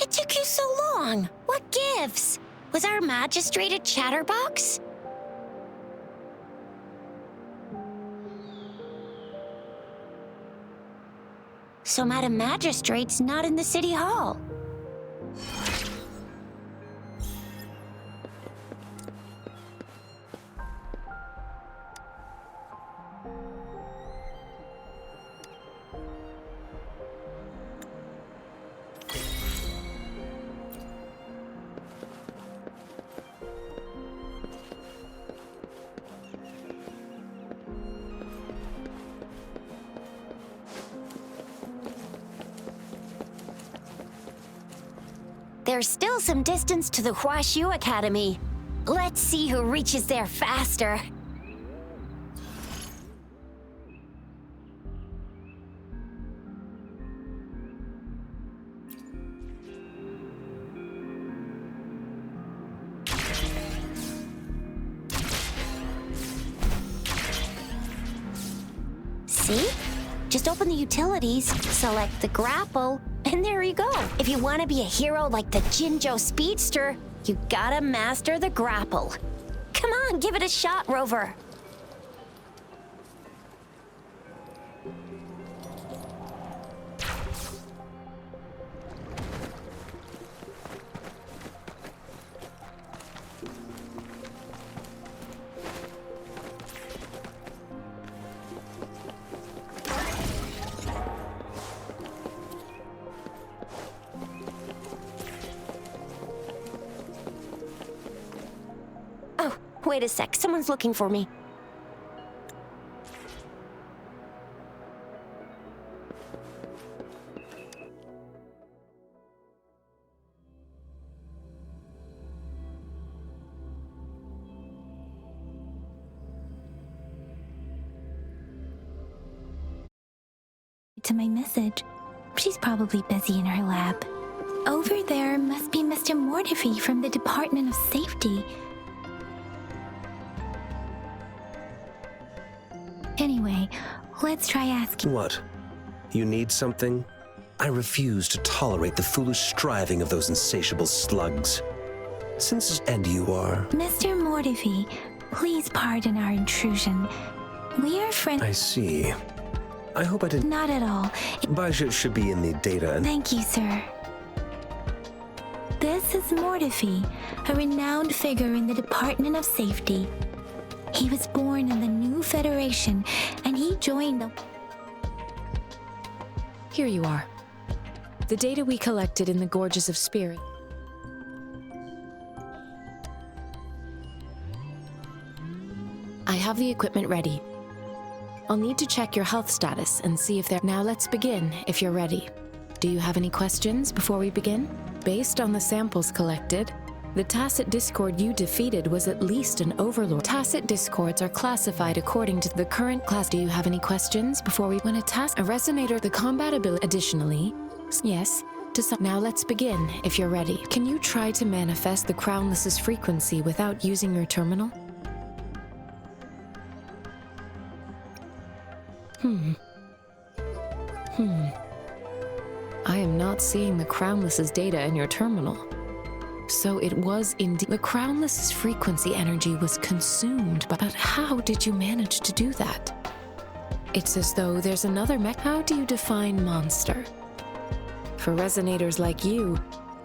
It took you so long. What gives? Was our magistrate a chatterbox? So Madam Magistrate's not in the city hall. There's still some distance to the Huashu Academy. Let's see who reaches there faster. See? Just open the utilities, select the grapple, and there you go. If you want to be a hero like the Jinzhou Speedster, you gotta master the grapple. Come on, give it a shot, Rover. Oh, wait a sec. Someone's looking for me. To my message. She's probably busy in her lab. Over there must be Mr. Mortifi from the Department of Safety. Anyway, let's try asking. What? You need something? I refuse to tolerate the foolish striving of those insatiable slugs. And you are... Mr. Mortifi, please pardon our intrusion. We are friends. I see. I hope I didn't... Not at all. Budget should be in the data and... Thank you, sir. This is Mortifi, a renowned figure in the Department of Safety. He was born in the new Federation, and he joined the... Here you are. The data we collected in the Gorges of Spirit. I have the equipment ready. I'll need to check your health status and see if they're... Now let's begin, if you're ready. Do you have any questions before we begin? Based on the samples collected, the Tacit Discord you defeated was at least an overlord. Tacit Discords are classified according to the current class. Do you have any questions before we... When a resonator, the combat ability... Additionally, yes, to some... Now let's begin, if you're ready. Can you try to manifest the Crownless's frequency without using your terminal? I am not seeing the Crownless's data in your terminal. So it was indeed... The Crownless's frequency energy was consumed, but how did you manage to do that? It's as though there's another mech... How do you define monster? For resonators like you,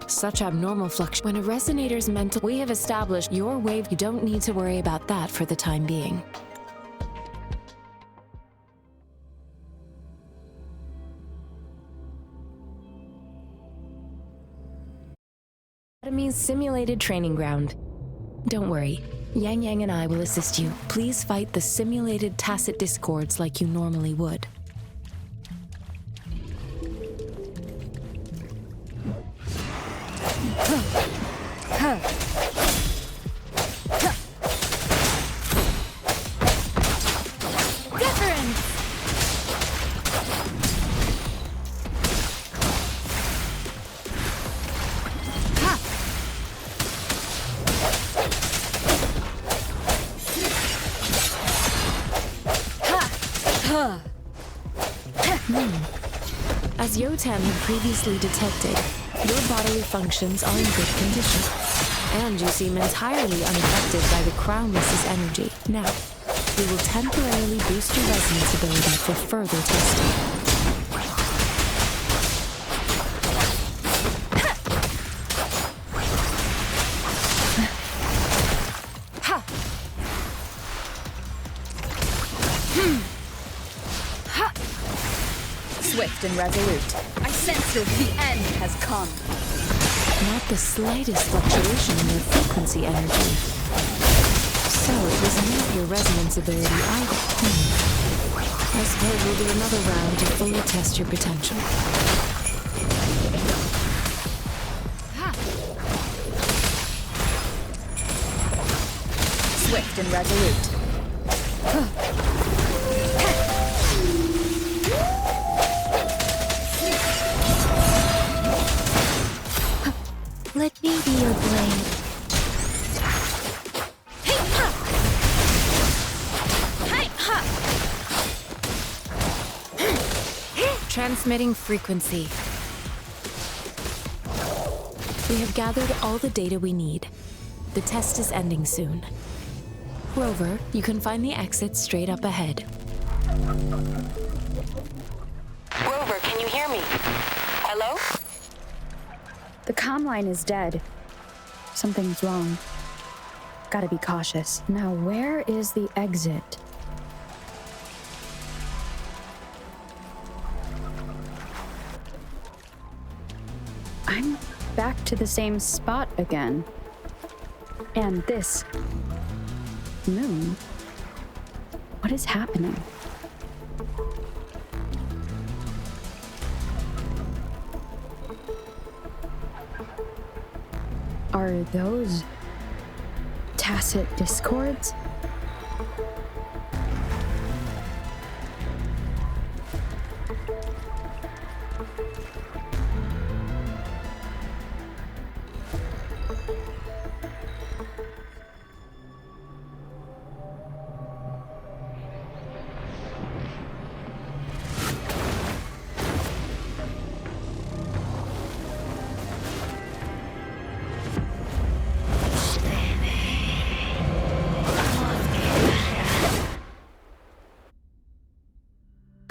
such abnormal fluctuation... When a resonator's mental... We have established your wave. You don't need to worry about that for the time being. Academy's simulated training ground. Don't worry, Yang Yang and I will assist you. Please fight the simulated Tacit Discords like you normally would. As Yotam had previously detected, your bodily functions are in good condition, and you seem entirely unaffected by the Crownless's energy. Now, we will temporarily boost your resonance ability for further testing. Swift and resolute. I sense that the end has come. Not the slightest fluctuation in your frequency energy. So it was not your resonance ability either. I suppose we'll do another round to fully test your potential. Swift and resolute. Let me be your blade. Transmitting frequency. We have gathered all the data we need. The test is ending soon. Rover, you can find the exit straight up ahead. Rover, can you hear me? Hello? The comm line is dead. Something's wrong. Gotta be cautious. Now, where is the exit? I'm back to the same spot again. And this moon. What is happening? Are those Tacit Discords?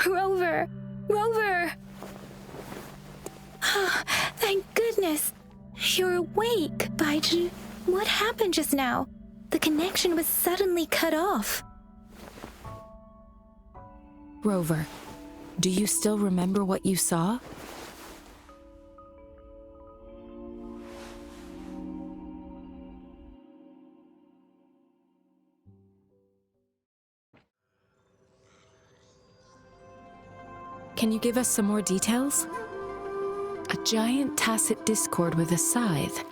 Rover! Rover! Thank goodness! You're awake, Baiju. What happened just now? The connection was suddenly cut off. Rover, do you still remember what you saw? Can you give us some more details? A giant tacit discord with a scythe.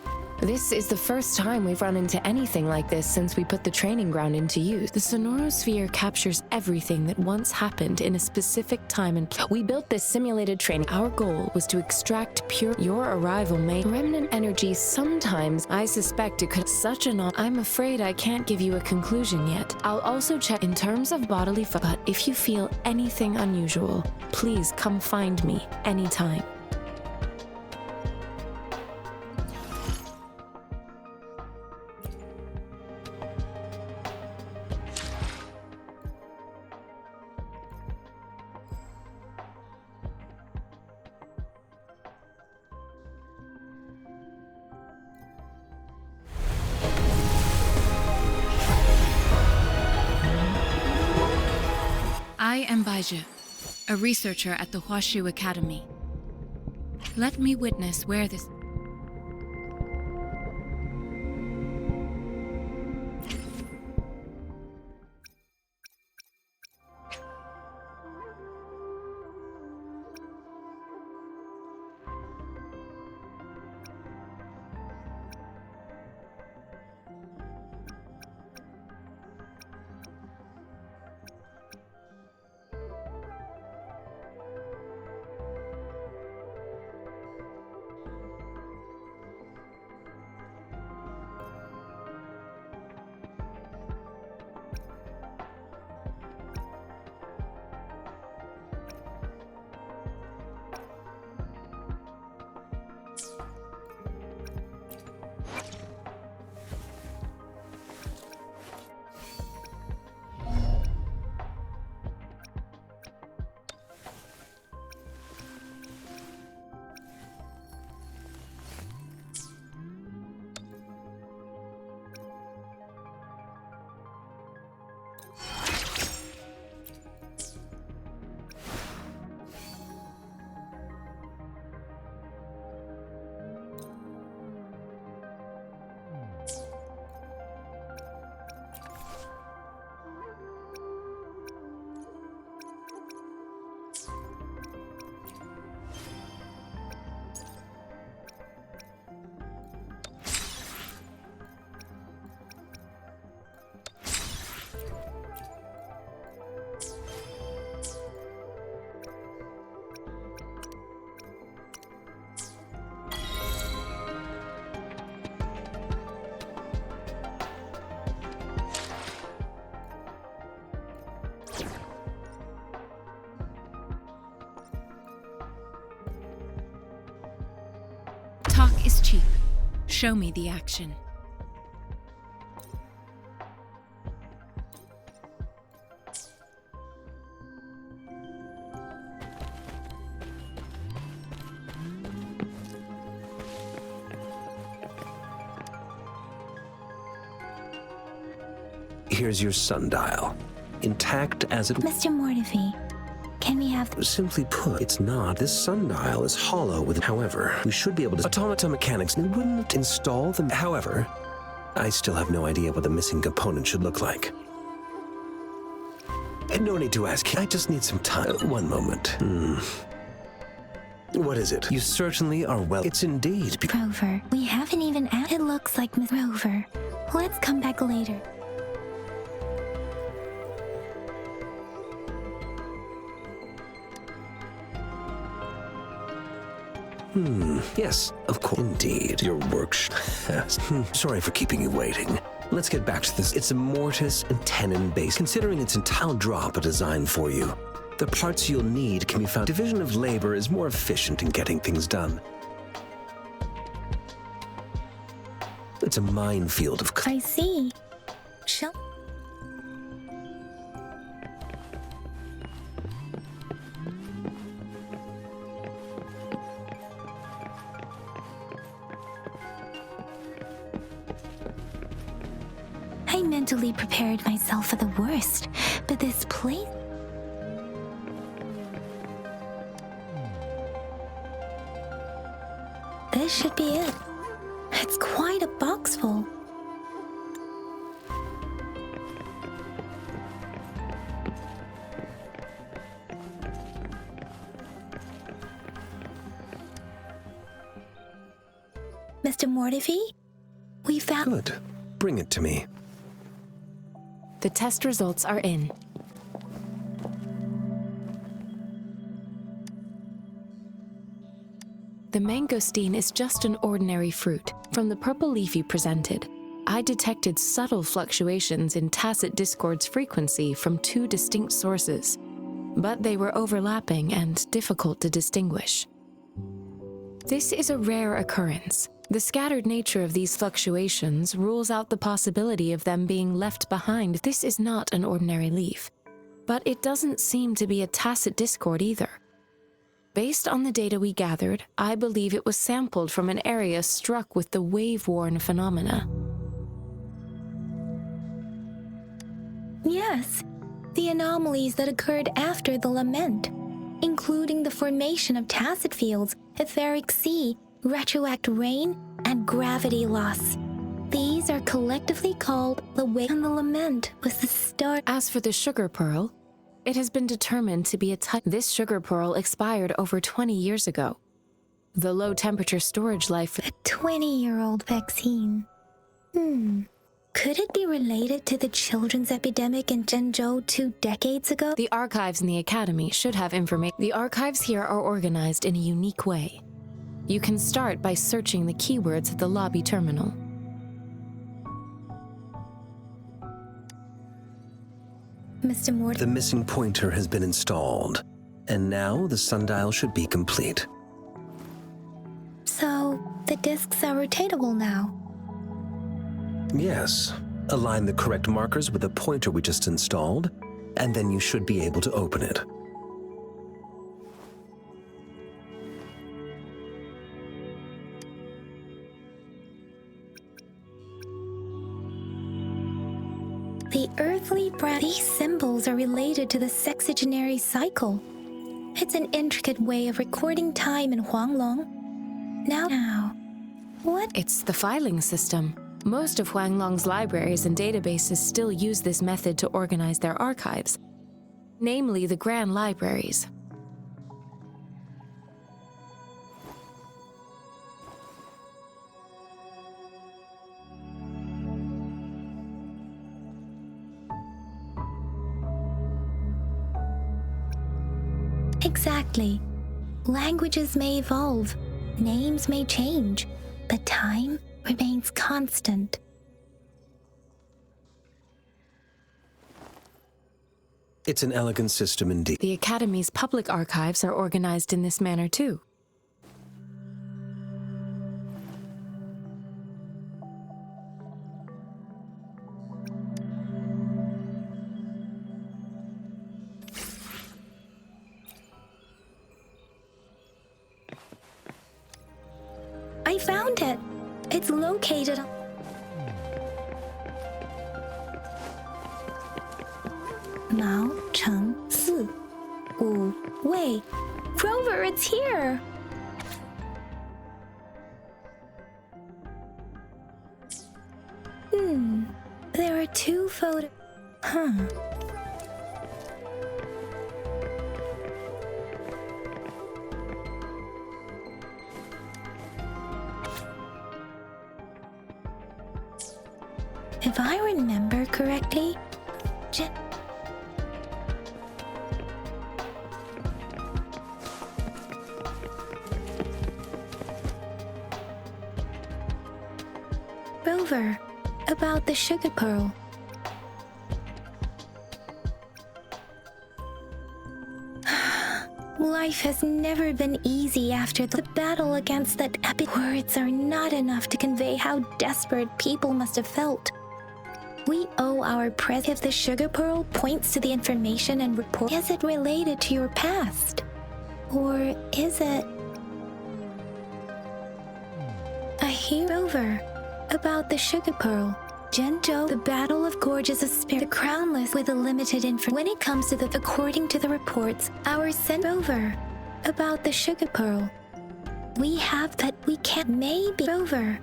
This is the first time we've run into anything like this since we put the training ground into use. The Sonorosphere captures everything that once happened in a specific time and we built this simulated training. Our goal was to extract pure. Your arrival may remnant energy sometimes. I suspect it could such an. I'm afraid I can't give you a conclusion yet. I'll also check in terms of bodily. But if you feel anything unusual, please come find me anytime. I am Baizhi, a researcher at the Huashu Academy. Let me witness where this... Talk is cheap. Show me the action. Here's your sundial. Intact as it... Mr. Mortefi, can we have... Simply put, it's not. This sundial is hollow with... However, we should be able to... Automata mechanics wouldn't install them. However, I still have no idea what the missing component should look like. No need to ask. I just need some time. One moment. What is it? You certainly are well... It's indeed... Rover, we haven't even... It looks like Miss Rover. Let's come back later. Yes, of course. Indeed, your work... Sorry for keeping you waiting. Let's get back to this. It's a mortise and tenon base. Considering its entire drop a design for you. The parts you'll need can be found. Division of labor is more efficient in getting things done. It's a minefield of... I see. Shall... I mentally prepared myself for the worst, but this place... This should be it. It's quite a box full. Mr. Mortifi, we found— Good. Bring it to me. The test results are in. The mangosteen is just an ordinary fruit. From the purple leaf you presented, I detected subtle fluctuations in tacit discord's frequency from two distinct sources, but they were overlapping and difficult to distinguish. This is a rare occurrence. The scattered nature of these fluctuations rules out the possibility of them being left behind. This is not an ordinary leaf, but it doesn't seem to be a tacit discord either. Based on the data we gathered, I believe it was sampled from an area struck with the wave-worn phenomena. Yes, the anomalies that occurred after the lament, including the formation of tacit fields, etheric sea, retroact rain, and gravity loss. These are collectively called the wave, and the lament was the start. As for the sugar pearl, it has been determined to be a type. This sugar pearl expired over 20 years ago. The low-temperature storage life— A 20-year-old vaccine. Could it be related to the children's epidemic in Zhengzhou 2 decades ago? The archives in the Academy should have information. The archives here are organized in a unique way. You can start by searching the keywords at the lobby terminal. Mr. Mortimer. The missing pointer has been installed, and now the sundial should be complete. So, the discs are rotatable now? Yes. Align the correct markers with the pointer we just installed, and then you should be able to open it. The earthly breath. These symbols are related to the sexagenary cycle. It's an intricate way of recording time in Huanglong. Now, what? It's the filing system. Most of Huanglong's libraries and databases still use this method to organize their archives, namely the Grand Libraries. Exactly. Languages may evolve, names may change, but time remains constant. It's an elegant system indeed. The Academy's public archives are organized in this manner too. I found it. It's located on— Mao Cheng Si Wu Wei. Rover, it's here! There are 2 photos. If I remember correctly, Rover, about the sugar pearl. Life has never been easy after the battle against that epic. Words are not enough to convey how desperate people must have felt. We owe our present. If the sugar pearl points to the information and report, is it related to your past? Or is it a hero about the sugar pearl? Zhengzhou, the Battle of Gorges of Spirit, the crownless with a limited information. When it comes to according to the reports, our sent over about the sugar pearl. We have that we can't maybe over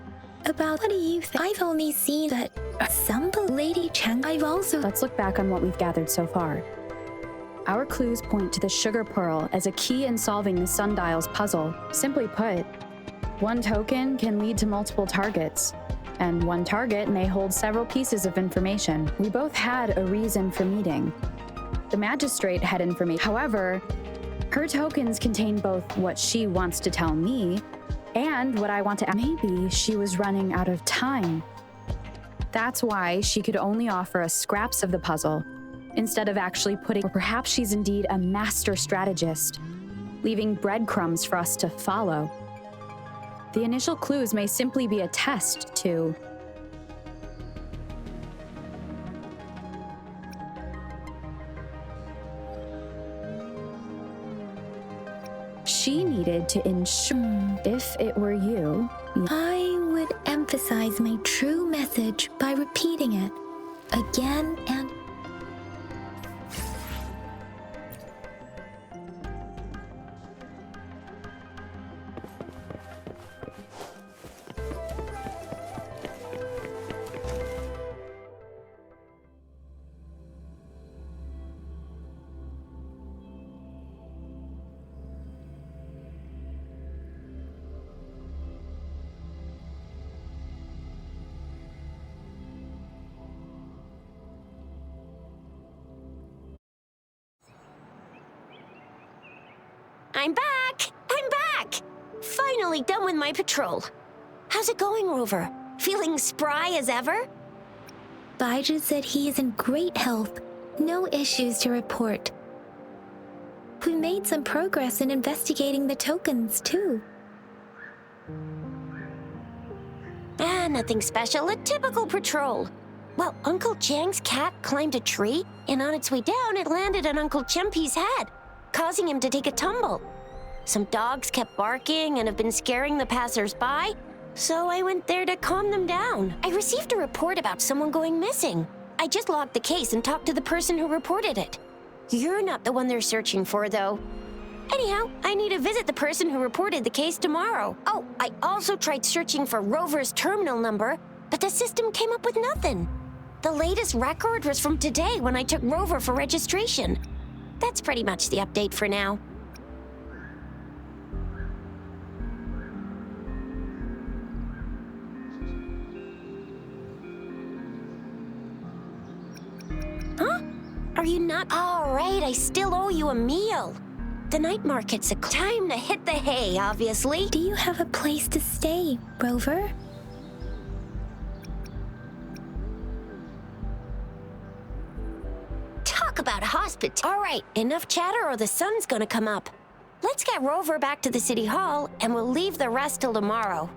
about. What do you think? I've only seen that some Lady Chang. I've also— Let's look back on what we've gathered so far. Our clues point to the sugar pearl as a key in solving the sundial's puzzle. Simply put, One token can lead to multiple targets, and one target may hold several pieces of information. We both had a reason for meeting. The magistrate had information. However, her tokens contain both what she wants to tell me and what I want to. Maybe she was running out of time. That's why she could only offer us scraps of the puzzle, instead of actually putting. Or perhaps she's indeed a master strategist, leaving breadcrumbs for us to follow. The initial clues may simply be a test to. She needed to ensure, if it were you, I would emphasize my true message by repeating it again and I'm back! I'm back! Finally done with my patrol. How's it going, Rover? Feeling spry as ever? Baiju said he is in great health. No issues to report. We made some progress in investigating the tokens, too. Nothing special. A typical patrol. Well, Uncle Chang's cat climbed a tree, and on its way down, it landed on Uncle Chempi's head, causing him to take a tumble. Some dogs kept barking and have been scaring the passers-by, so I went there to calm them down. I received a report about someone going missing. I just logged the case and talked to the person who reported it. You're not the one they're searching for, though. Anyhow, I need to visit the person who reported the case tomorrow. Oh, I also tried searching for Rover's terminal number, but the system came up with nothing. The latest record was from today when I took Rover for registration. That's pretty much the update for now. Huh? Are you not? All right, I still owe you a meal. The night market's a time to hit the hay, obviously. Do you have a place to stay, Rover? Talk about hospitality. All right, enough chatter or the sun's gonna come up. Let's get Rover back to the city hall, and we'll leave the rest till tomorrow.